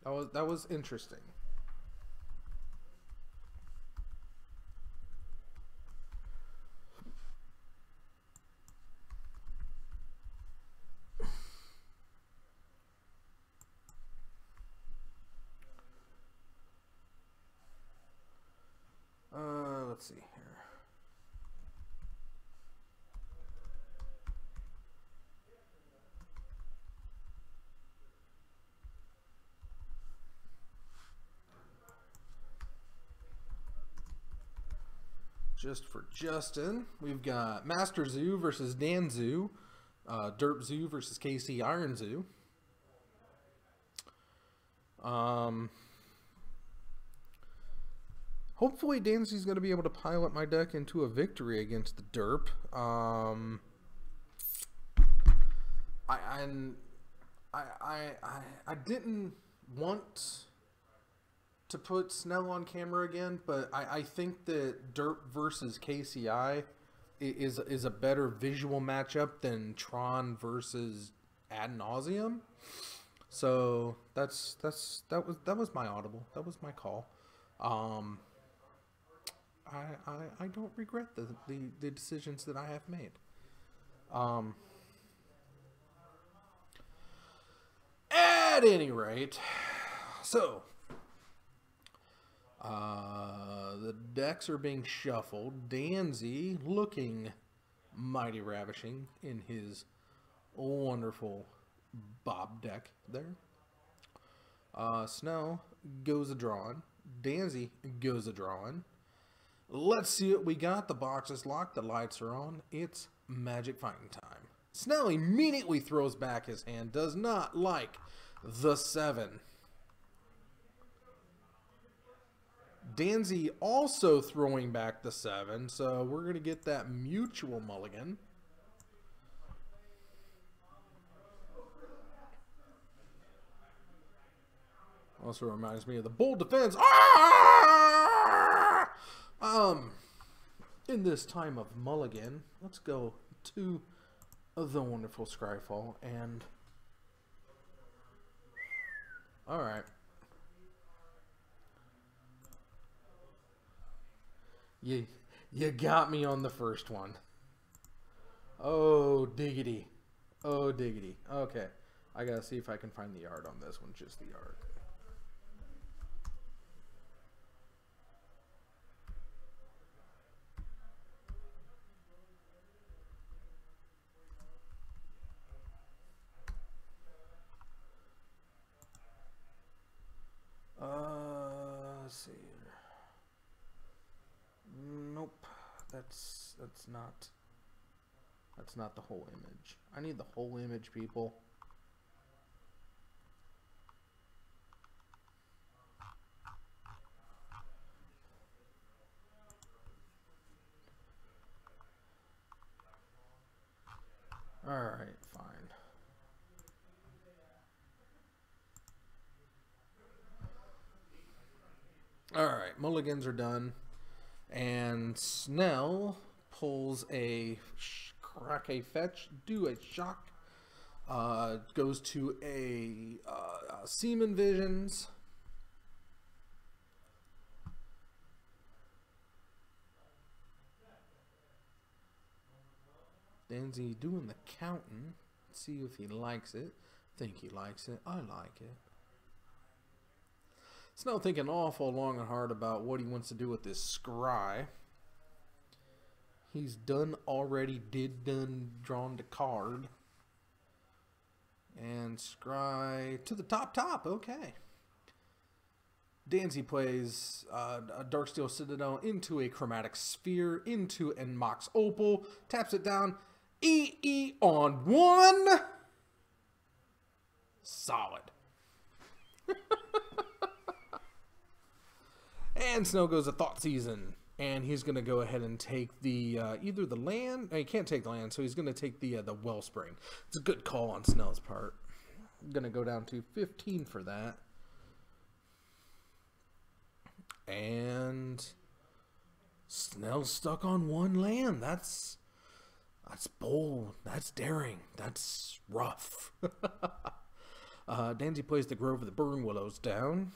That was interesting. Let's see here. Just for Justin, we've got Master Zoo versus Dan Zoo, Derp Zoo versus KC Iron Zoo. Hopefully Danzy's going to be able to pilot my deck into a victory against the Derp. I didn't want to put Snell on camera again, but I think that Derp versus KCI is a better visual matchup than Tron versus Ad Nauseam. So that was my audible. That was my call. I don't regret the decisions that I have made. At any rate, so the decks are being shuffled. Danzy looking mighty ravishing in his wonderful Bob deck there. Snell goes a drawing. Danzy goes a drawing. Let's see what we got. The box is locked. The lights are on. It's magic fighting time. Snell immediately throws back his hand. Does not like the 7. Danzy also throwing back the 7. So we're going to get that mutual mulligan. Also reminds me of the bold defense. Ah! In this time of mulligan, let's go to the wonderful Scryfall and all right. You got me on the first one. Oh diggity. Oh diggity. Okay. I gotta see if I can find the art on this one, just the art. Let's see here. Nope, that's not the whole image. I need the whole image, people. All right, fine. Alright, mulligans are done. And Snell pulls a crack a fetch, do a shock. Goes to a Seaman Visions. Danzy doing the counting. See if he likes it. Think he likes it. I like it. Snell thinking awful long and hard about what he wants to do with this scry. He's done drawn the card. And scry to the top. Okay. Danzy plays a Darksteel Citadel into a Chromatic Sphere, into a Mox Opal, taps it down. EE on 1. Solid. And Snell goes to Thought Season, and he's going to go ahead and take the either the land. He can't take the land, so he's going to take the Wellspring. It's a good call on Snell's part. I'm going to go down to 15 for that, and Snell's stuck on 1 land. That's bold. That's daring. That's rough. Danzy plays the Grove of the Burn Willows down.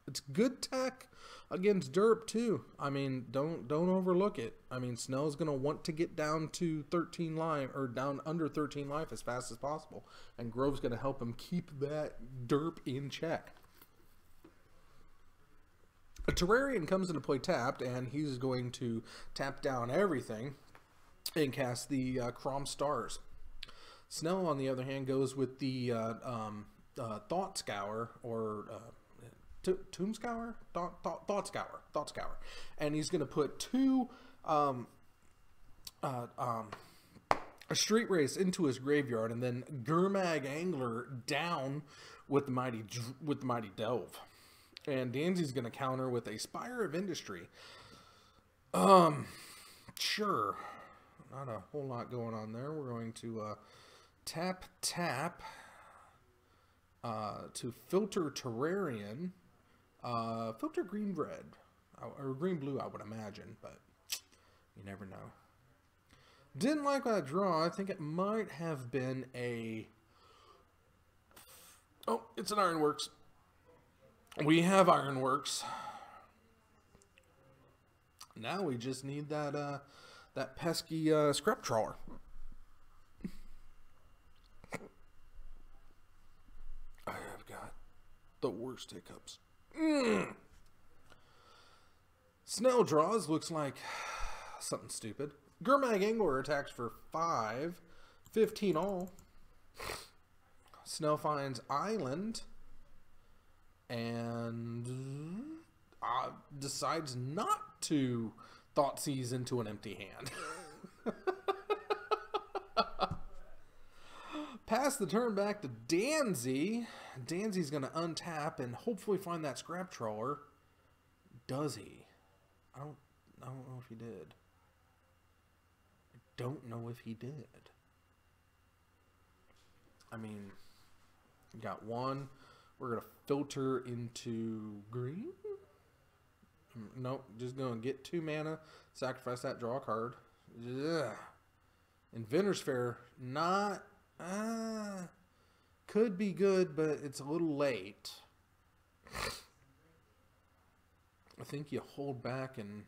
It's good tech against Derp too. I mean, don't overlook it. I mean, Snell's gonna want to get down to 13 life or down under 13 life as fast as possible, and Grove's gonna help him keep that Derp in check. A Terrarian comes into play tapped, and he's going to tap down everything and cast the Crom Stars. Snell, on the other hand, goes with the Thought Scour or Tomb Scour? Thought Scour. And he's going to put 2 a Street Race into his graveyard, and then Gurmag Angler down with the mighty Delve. And Danzy's going to counter with a Spire of Industry. Sure. Not a whole lot going on there. We're going to tap to filter Terrarian. Filter green-red. Or green-blue, I would imagine, but you never know. Didn't like that draw. I think it might have been a... Oh, it's an Ironworks. We have Ironworks. Now we just need that that pesky scrap trawler. I have got the worst hiccups. Snell draws. Looks like something stupid. Gurmag Angler attacks for 5. 15 all. Snell finds Island and decides not to Thoughtseize into an empty hand. Pass the turn back to Danzy. Danzy's going to untap and hopefully find that scrap trawler. Does he? I don't know if he did. I don't know if he did. I mean, you got one. We're going to filter into green. Nope, just going to get 2 mana, sacrifice that, draw a card. Ugh. Inventor's Fair, not... could be good, but it's a little late. I think you hold back and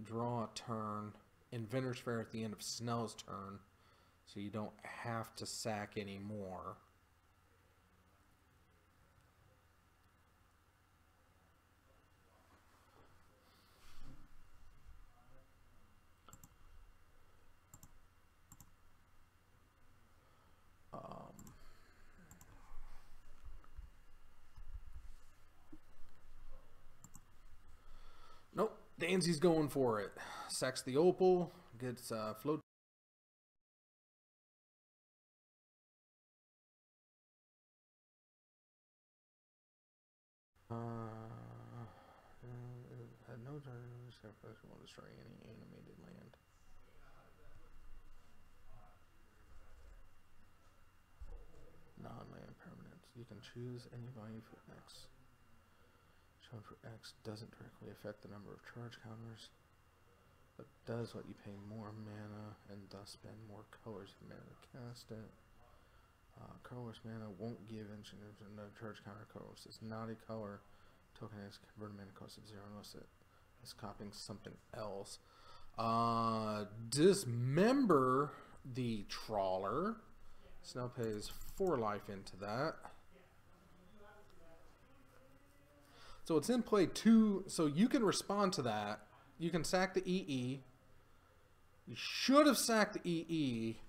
draw a turn. Inventor's Fair at the end of Snell's turn, so you don't have to sack anymore. Nope, Danzy's going for it. Sacks the Opal, gets float. Had no turn, sacrifice will destroy any animated land. Non-land permanents. You can choose any value for X. Shown for X doesn't directly affect the number of charge counters, but does let you pay more mana and thus spend more colors of mana to cast it. Colorless mana won't give no charge counter. Colorless is not a color. Token has converted mana cost of 0 unless it is copying something else. Dismember the Trawler. Snell pays 4 life into that. So it's in play 2, so you can respond to that. You can sack the EE. You should have sacked the EE.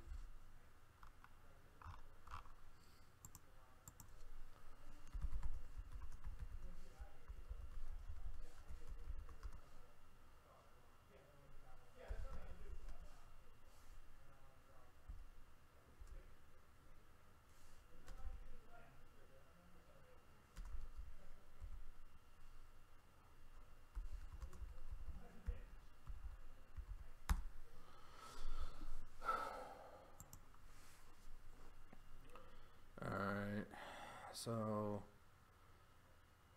So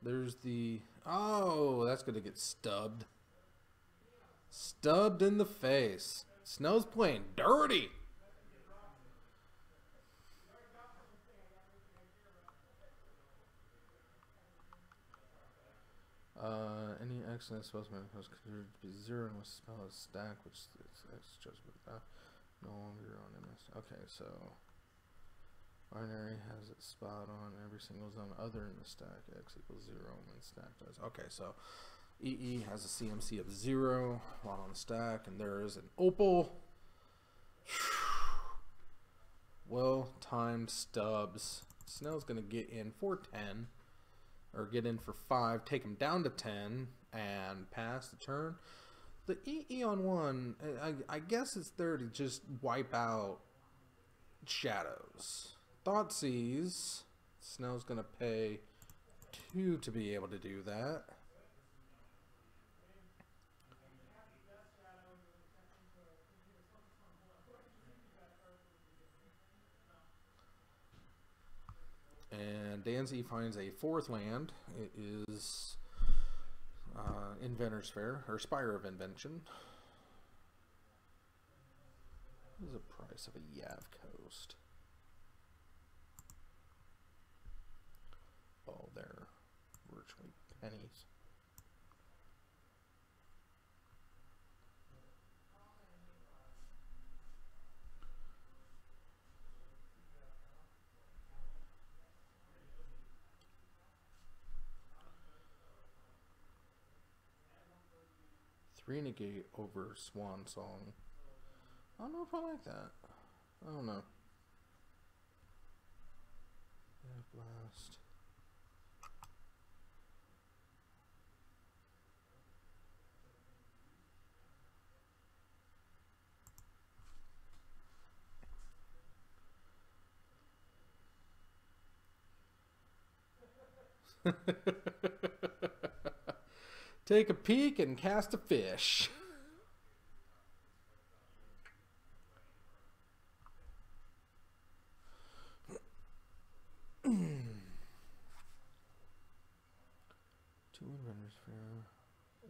there's the, oh, that's going to get stubbed. Stubbed in the face. Snell's playing dirty. Any excellent spellsman is considered to be 0 unless the spell is stacked, which is X judgment. No longer on MS. Okay, so binary has its spot on every single zone other than the stack. X equals 0 when stack does. Okay, so EE has a CMC of 0 while on the stack, and there is an Opal. Well timed stubs. Snell's gonna get in for 10, or get in for 5, take him down to 10, and pass the turn. The EE on 1, I guess it's there to just wipe out shadows. Thoughtseize. Snell's gonna pay 2 to be able to do that. And Danzy finds a 4th land. It is Inventor's Fair, or Spire of Invention. What is the price of a Yav Coast? Oh, they're virtually pennies. Three negate over Swan Song. I don't know if I like that. I don't know. Blast. Take a peek and cast a fish. Two Windrunners Fair,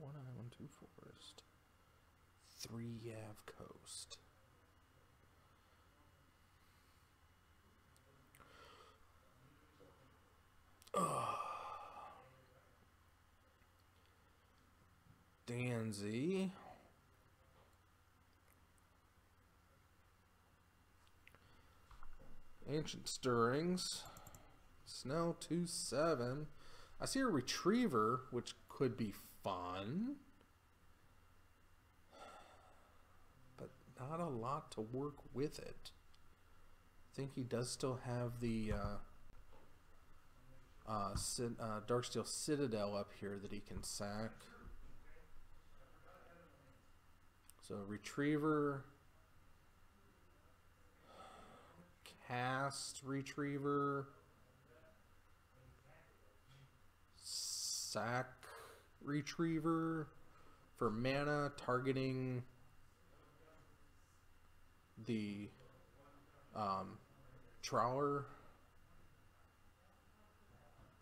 1 Island, 2 Forest, 3 Yav Coast. Danzy. Ancient Stirrings. Snell 2/7. I see a Retriever, which could be fun. But not a lot to work with it. I think he does still have the Darksteel Citadel up here that he can sack. So Retriever, cast Retriever, sack Retriever for mana, targeting the Trawler.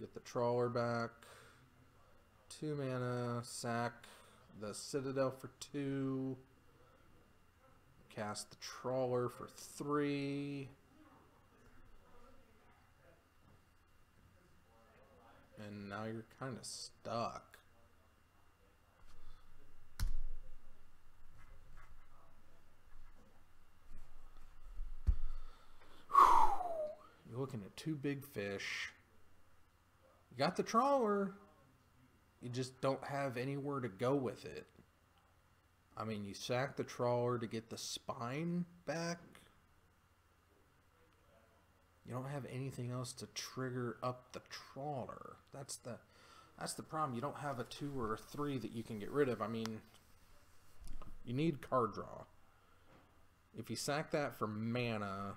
Get the Trawler back. 2 mana, sack the Citadel for 2. Cast the Trawler for 3. And now you're kind of stuck. You're looking at 2 big fish. You got the Trawler. You just don't have anywhere to go with it. I mean, you sack the Trawler to get the spine back. You don't have anything else to trigger up the Trawler. That's the problem. You don't have a 2 or a 3 that you can get rid of. I mean, you need card draw. If you sack that for mana,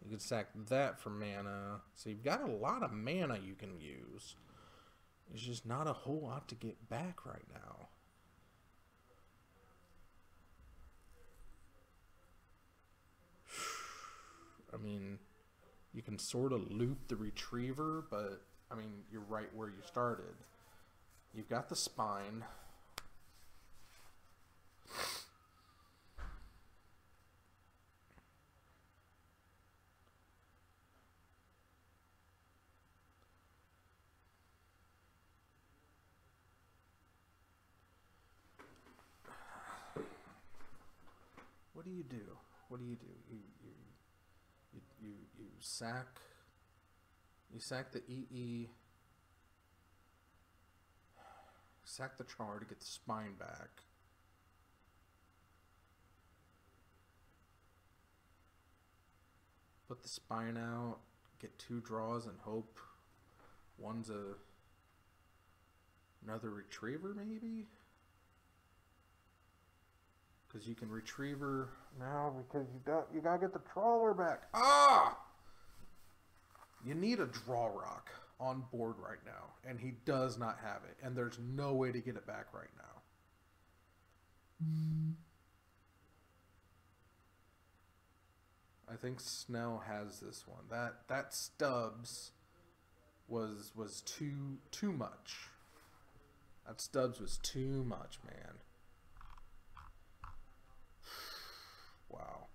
you can sack that for mana. So you've got a lot of mana you can use. There's just not a whole lot to get back right now. I mean, you can sort of loop the Retriever, but I mean, you're right where you started. You've got the spine. What do you do? What do you do? You sack the EE, sack the Trawler to get the spine back. Put the spine out, get 2 draws and hope one's another Retriever maybe? Because you can Retriever now because you gotta get the Trawler back. Ah! You need a Draw Rock on board right now, and he does not have it, and there's no way to get it back right now. I think Snell has this one. That Stubbs was too much. That Stubbs was too much, man. Wow.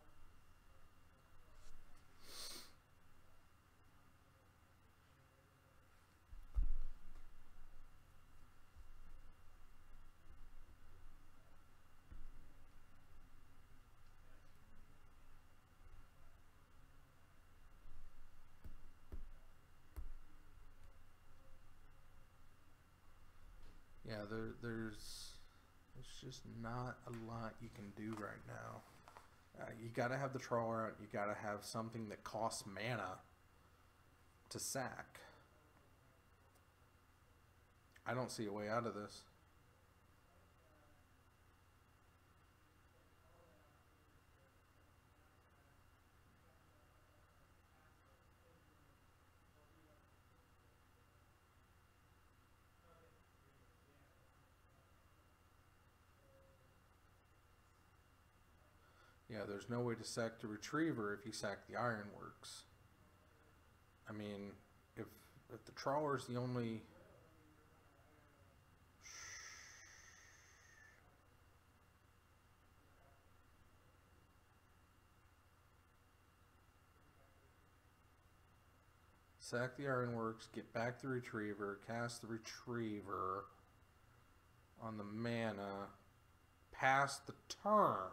Yeah, there's just not a lot you can do right now. You gotta have the Trawler out. You gotta have something that costs mana. to sack. I don't see a way out of this. Yeah, there's no way to sack the retriever if you sack the ironworks. I mean, if the trawler's the only... Sack the ironworks, get back the retriever, cast the retriever on the mana, pass the turn.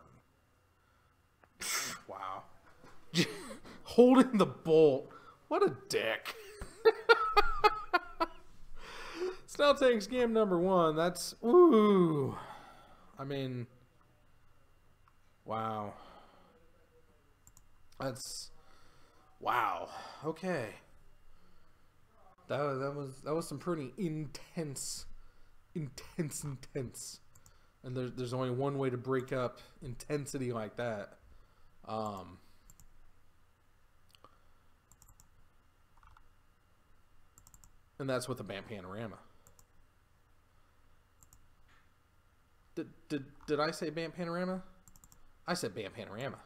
Wow. Holding the bolt. What a dick. Snail Tank Scam number 1. That's... Ooh. I mean... Wow. That's... Wow. Okay. That was some pretty intense. And there's only one way to break up intensity like that. And that's with a BAM Panorama. Did I say BAM Panorama? I said BAM Panorama.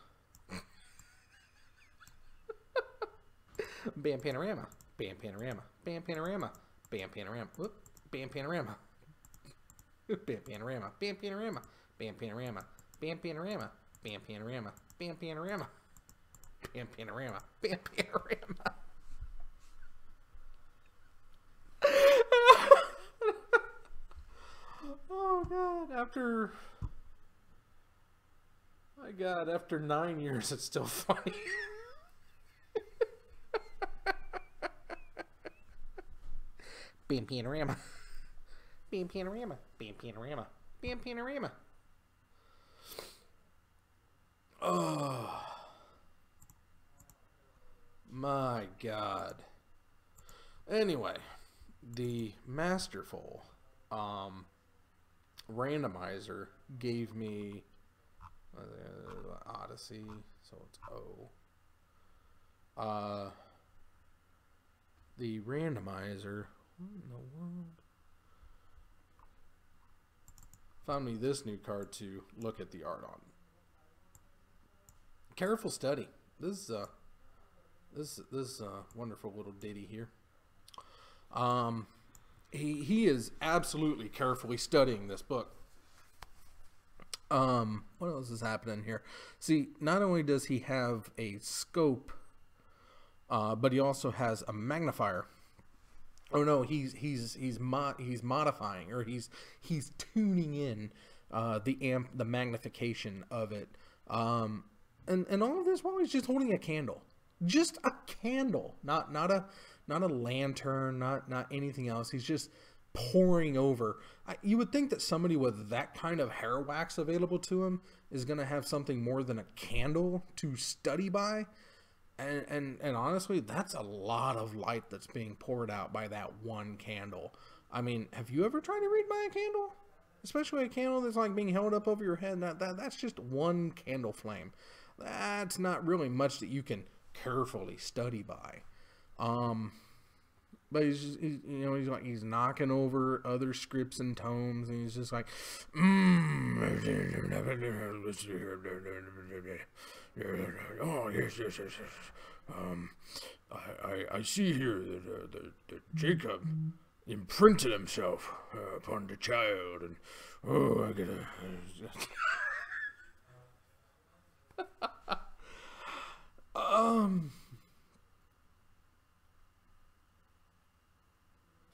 BAM Panorama. BAM Panorama. BAM Panorama. BAM Panorama. Whoop. BAM Panorama. BAM Panorama. BAM Panorama. BAM Panorama. BAM Panorama. BAM Panorama. BAM Panorama. BAM Panorama. BAM Panorama. Oh God! After 9 years, it's still funny. BAM Panorama. BAM Panorama. BAM Panorama. BAM Panorama. Oh my God. Anyway, the masterful randomizer gave me Odyssey, so it's O. The randomizer, what in the world? Found me this new card to look at the art on. Careful study. This is wonderful little ditty here. He is absolutely carefully studying this book. What else is happening here? See, not only does he have a scope, but he also has a magnifier. Oh no, he's modifying, or he's tuning in the magnification of it. And all of this while he's just holding a candle. Just a candle, not a lantern, not anything else. He's just pouring over. You would think that somebody with that kind of hair wax available to him is going to have something more than a candle to study by. And honestly, that's a lot of light that's being poured out by that one candle. I mean, have you ever tried to read by a candle? Especially a candle that's like being held up over your head. That's just one candle flame. That's not really much that you can carefully study by. But he's knocking over other scripts and tomes, and he's just like, oh yes. I see here that Jacob imprinted himself upon the child, and I gotta.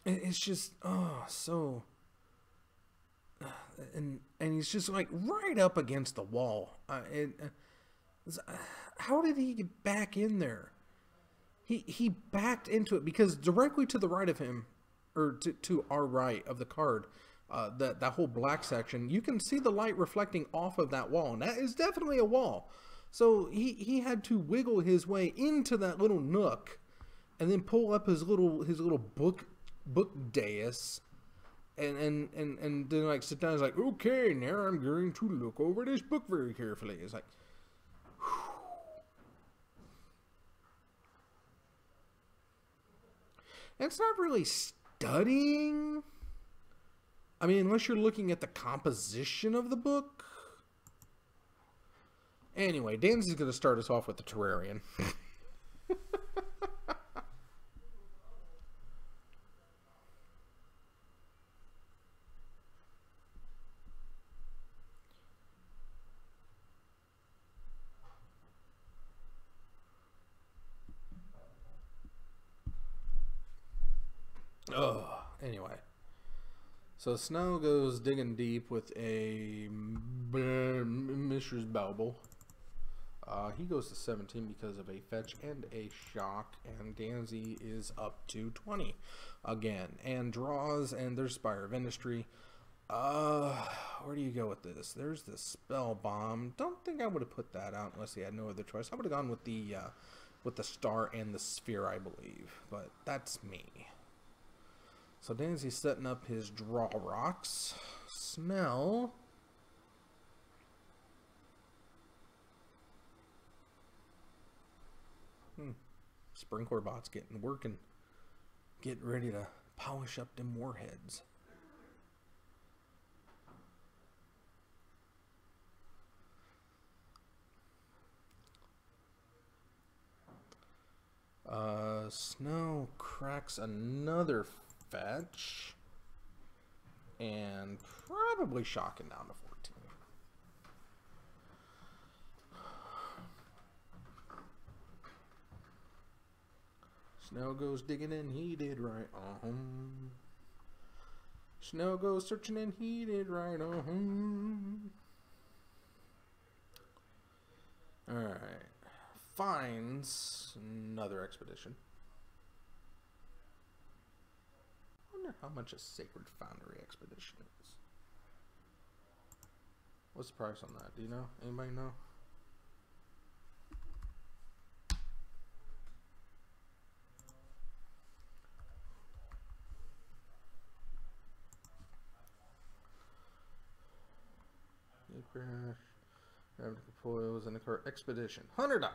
It's just so, and he's just like right up against the wall. How did he get back in there? He backed into it because directly to the right of him, or to our right of the card, that whole black section, you can see the light reflecting off of that wall, and that is definitely a wall. So he had to wiggle his way into that little nook and then pull up his little book dais, and then like sit down. He's like, okay, now I'm going to look over this book very carefully. It's like, whew. It's not really studying. I mean, unless you're looking at the composition of the book. Anyway, Danzy's going to start us off with the Terrarian. Anyway. So Snow goes digging deep with a Mishra's Bauble. He goes to 17 because of a fetch and a shock, and Danzy is up to 20 again, and draws, and there's Spire of Industry. Where do you go with this? There's the Spell Bomb. Don't think I would have put that out unless he had no other choice. I would have gone with the Star and the Sphere, I believe, but that's me. So Danzy's setting up his draw rocks. Snell. Sprinkler Bot's getting working. Getting ready to polish up them warheads. Snow cracks another fetch. And probably shocking down to 14. Snow goes digging and he did right. Snow goes searching and he did right. Alright. Finds another expedition. I wonder how much a Sacred Foundry expedition is. What's the price on that? Do you know? Anybody know? Crash, Ravnica Foils, and a expedition. $100.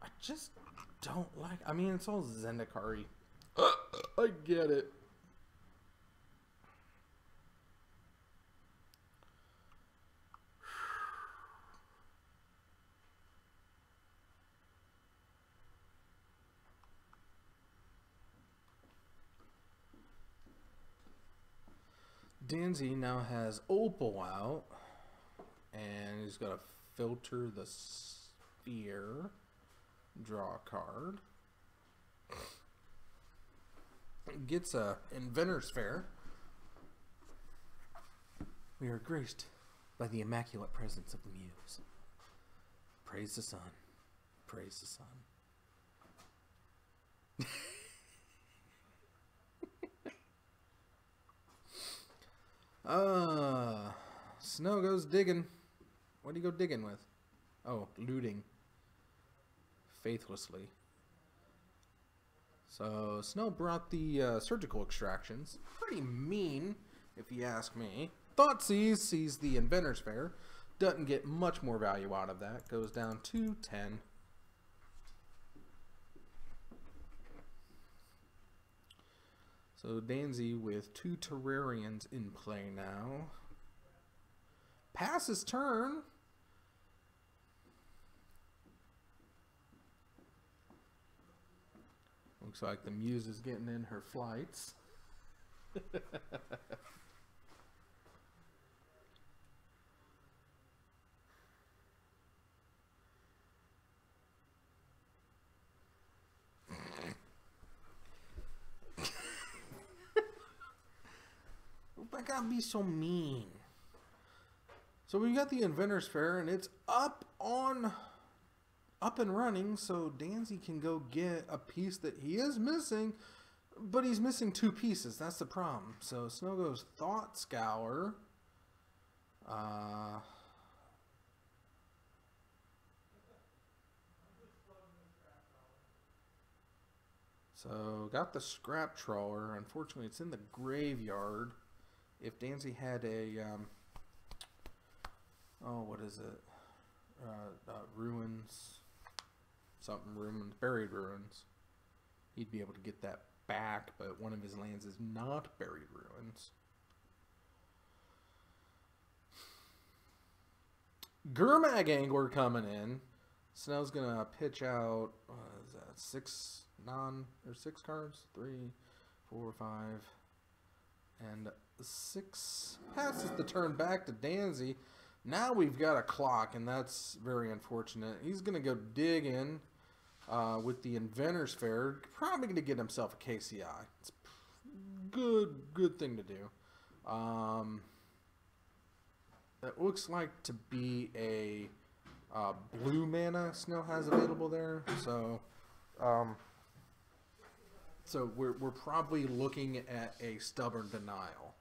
I just don't like. I mean, it's all Zendikar-y. I get it. Danzy now has Opal out, and he's got to filter the sphere, draw a card, gets a Inventor's Fair. We are graced by the immaculate presence of the Muse. Praise the sun, praise the sun. Snow goes digging. What do you go digging with? Oh, looting. Faithlessly. So, Snow brought the surgical extractions. Pretty mean, if you ask me. Thoughtseize sees the Inventor's Fair. Doesn't get much more value out of that. Goes down to 10. So Danzy with 2 Terrarians in play now. Passes turn. Looks like the Muse is getting in her flights. I gotta be so mean. So we got the Inventor's Fair, and it's up and running, so Danzy can go get a piece that he is missing, but he's missing 2 pieces. That's the problem. So Snow goes Thought Scour. So, got the scrap trawler. Unfortunately, it's in the graveyard. If Danzy had a, oh, what is it? Ruins, something ruins, buried ruins. He'd be able to get that back, but one of his lands is not buried ruins. Gurmag Angler coming in. Snell's gonna pitch out, what is that, 6 cards? 3, 4, 5, and 6. Passes the turn back to Danzy. Now we've got a clock, and that's very unfortunate. He's gonna go dig in with the Inventor's Fair. Probably gonna get himself a KCI. It's a good thing to do. It looks like to be a blue mana Snell has available there, so so we're probably looking at a Stubborn Denial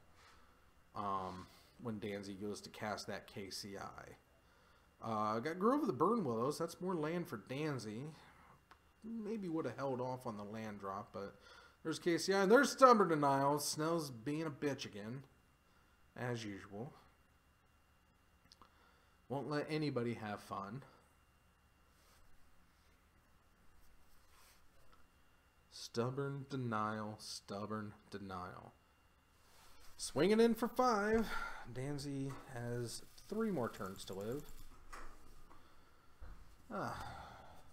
when Danzy goes to cast that KCI. Got Grove of the Burn Willows. That's more land for Danzy. Maybe would have held off on the land drop, but there's KCI and there's Stubborn Denial. Snell's being a bitch again, as usual. Won't let anybody have fun. Stubborn Denial, Stubborn Denial. Swinging in for 5. Danzy has 3 more turns to live.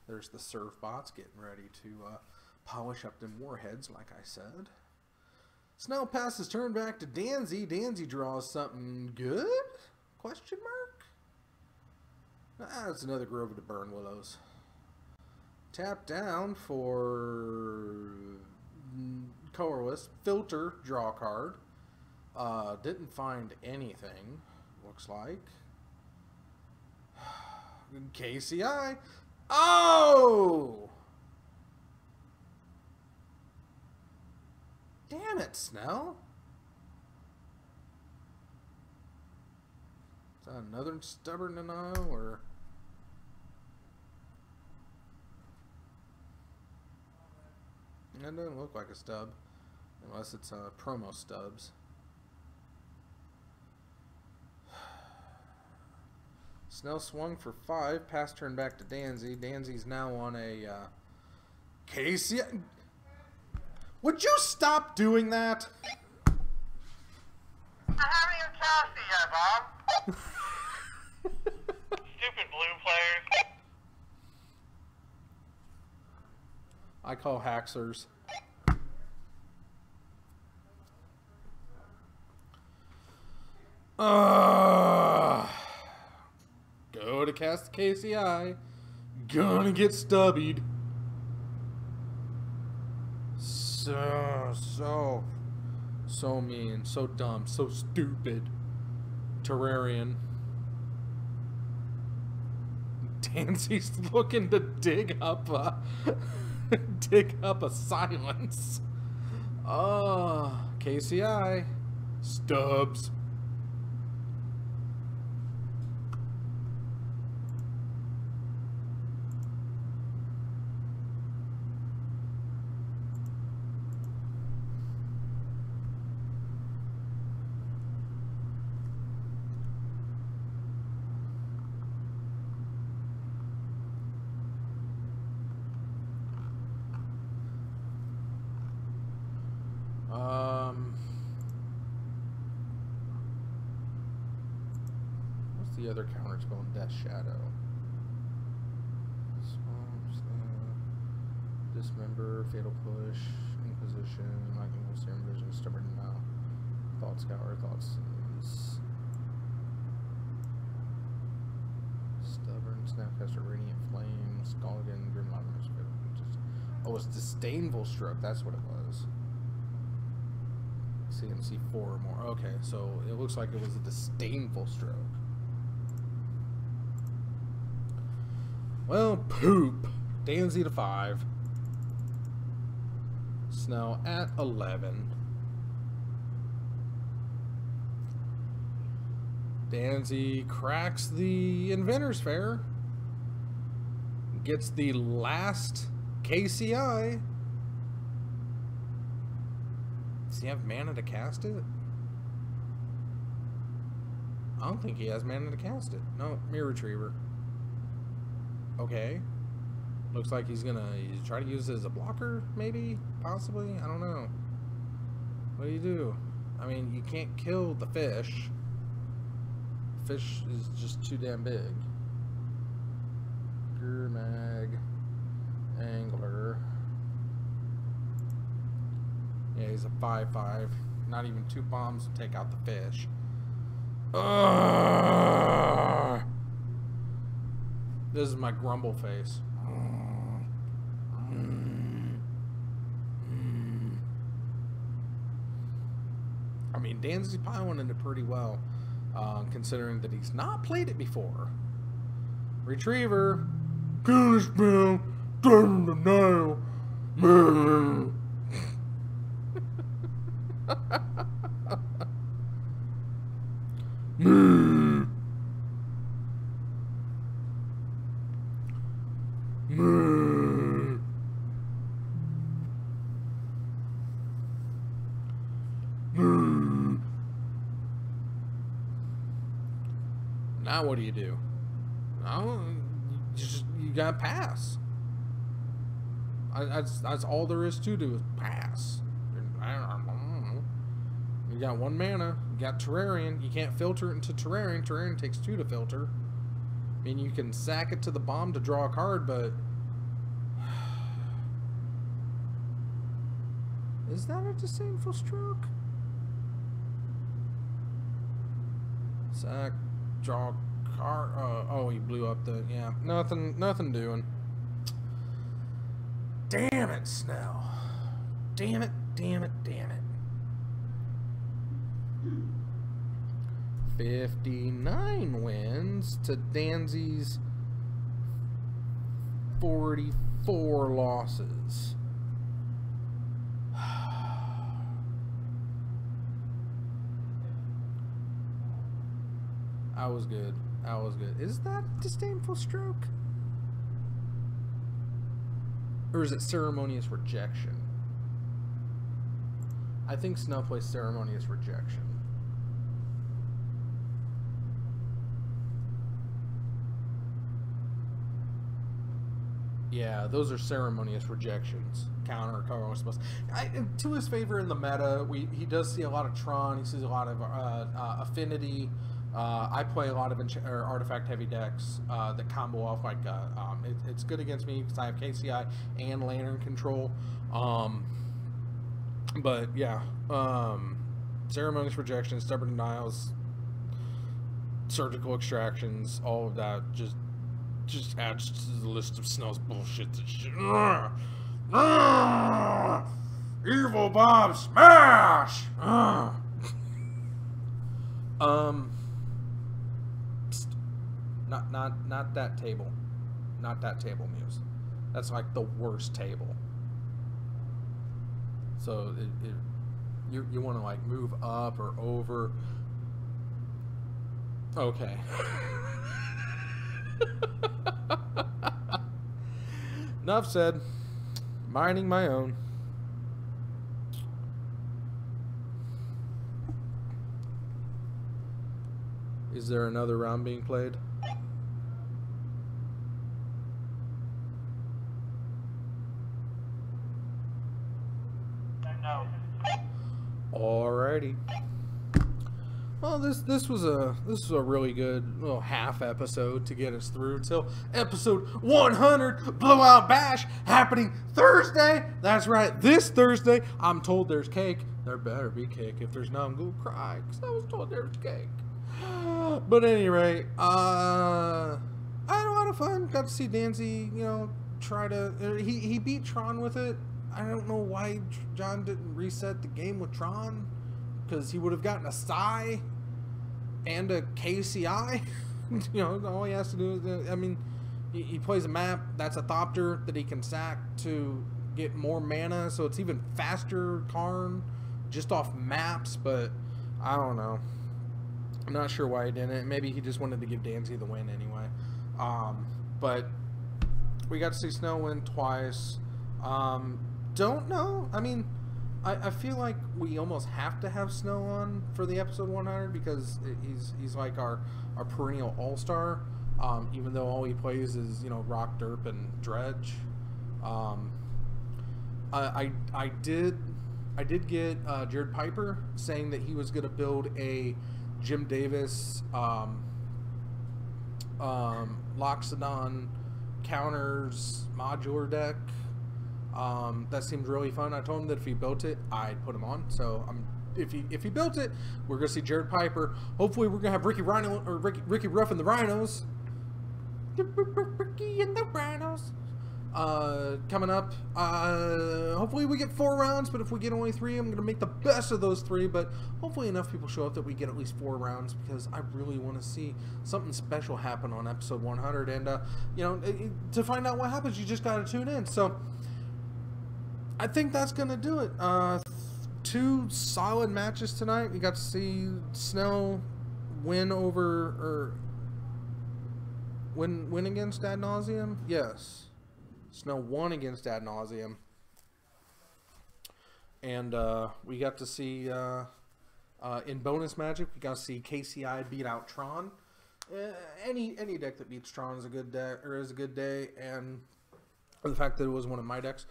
There's the Surf Bots getting ready to polish up them warheads, like I said. Snell passes turn back to Danzy. Danzy draws something good? Question mark? That's another Grove of the Burn Willows. Tap down for colorless. Filter, draw card. Didn't find anything, looks like. KCI. Oh! Damn it, Snell. Is that another Stubborn Denial, or... That doesn't look like a stub, unless it's promo stubs. Snell swung for 5, pass turn back to Danzy. Danzy's now on a Casey. Would you stop doing that? I'm having a Cassie yet, Bob. Stupid blue players. I call Haxers. Go to cast KCI. Gonna get stubbied. So mean, so dumb, so stupid. Terrarian. Danzy's looking to dig up a silence. KCI. Stubs. What's the other counter spell in Death Shadow? Swamps, Dismember, Fatal Push, Inquisition, Lightning Bolt, Serum Vision, Stubborn Denial, Thought Scour, Thought Seize, Stubborn, Snapcaster, Radiant Flame, Skulligan, Grimlock, oh, it's Disdainful Stroke, that's what it was. CMC 4 or more. Okay, so it looks like it was a Disdainful Stroke. Well, poop. Danzy to 5. Snell at 11. Danzy cracks the Inventor's Fair. Gets the last KCI. he have mana to cast it? I don't think he has mana to cast it. No, Mirror Retriever. Okay. Looks like he's gonna try to use it as a blocker, maybe? Possibly? I don't know. What do you do? I mean, you can't kill the fish. Fish is just too damn big. Gurmag. Angler. Yeah, he's a 5/5. Not even 2 bombs to take out the fish. This is my grumble face. I mean, Danzy's piloting it pretty well, considering that he's not played it before. Retriever. Kill this man. Turn the nail. Now what do you do? No, you gotta pass. That's all there is to do is pass. I don't know. You got 1 mana. You got Terrarian. You can't filter it into Terrarian. Terrarian takes 2 to filter. I mean, you can sack it to the bomb to draw a card, but is that a disdainful stroke? Sack, draw card. Oh, he blew up the. Yeah, nothing doing. Damn it, Snell. Damn it. 59 wins to Danzy's 44 losses. I was good. Is that disdainful stroke? Or is it ceremonious rejection? I think Snell plays ceremonious rejection. Yeah, those are ceremonious rejections. Counter, colorless spells. To his favor in the meta, he does see a lot of Tron. He sees a lot of affinity. I play a lot of artifact heavy decks that combo off like it's good against me because I have KCI and Lantern control. But yeah, ceremonious rejections, stubborn denials, surgical extractions, all of that just adds to the list of Snell's bullshit. Evil Bob Smash. Not that table. Not that table, Muse. That's like the worst table. So you want to like move up or over. Okay. Enough said. Minding my own. Is there another round being played? No. Alrighty. Well, this was a really good little half episode to get us through till episode 100 Blowout Bash happening Thursday. That's right, this Thursday. I'm told there's cake. There better be cake. If there's not, I'm gonna cry because I was told there's cake. But at any rate, I had a lot of fun. Got to see Danzy, try to. He beat Tron with it. I don't know why John didn't reset the game with Tron, because he would have gotten a Psy and a KCI. All he has to do is, he plays a map that's a Thopter that he can sack to get more mana, so it's even faster Karn just off maps. But I don't know. I'm not sure why he didn't. Maybe he just wanted to give Danzy the win anyway. But we got to see Snell win twice. Don't know. I feel like we almost have to have Snow on for the episode 100 because he's like our perennial all-star, even though all he plays is, you know, Rock, Derp, and Dredge. I did get Jared Piper saying that he was going to build a Jim Davis Loxodon counters modular deck. That seemed really fun. I told him that if he built it, I'd put him on. So if he built it, we're gonna see Jared Piper. Hopefully, we're gonna have Ricky Ruff and the Rhinos. Ricky and the Rhinos. Coming up. Hopefully we get 4 rounds, but if we get only 3, I'm gonna make the best of those 3. But hopefully enough people show up that we get at least 4 rounds, because I really want to see something special happen on episode 100. And you know, to find out what happens, you just gotta tune in. So I think that's gonna do it. 2 solid matches tonight. We got to see Snell win against Ad Nauseam. Yes. Snow won against Ad Nauseam. And we got to see, in bonus magic, we got to see KCI beat out Tron. Any deck that beats Tron is a good deck, or is a good day. And the fact that it was one of my decks,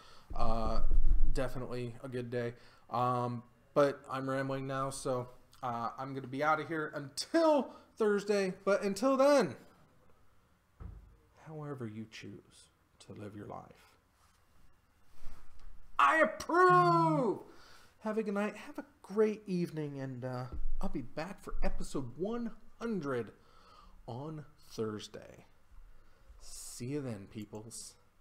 definitely a good day. But I'm rambling now, so I'm going to be out of here until Thursday. But until then, however you choose to live your life, I approve. Have a good night. Have a great evening, and I'll be back for episode 100 on Thursday. See you then, peoples.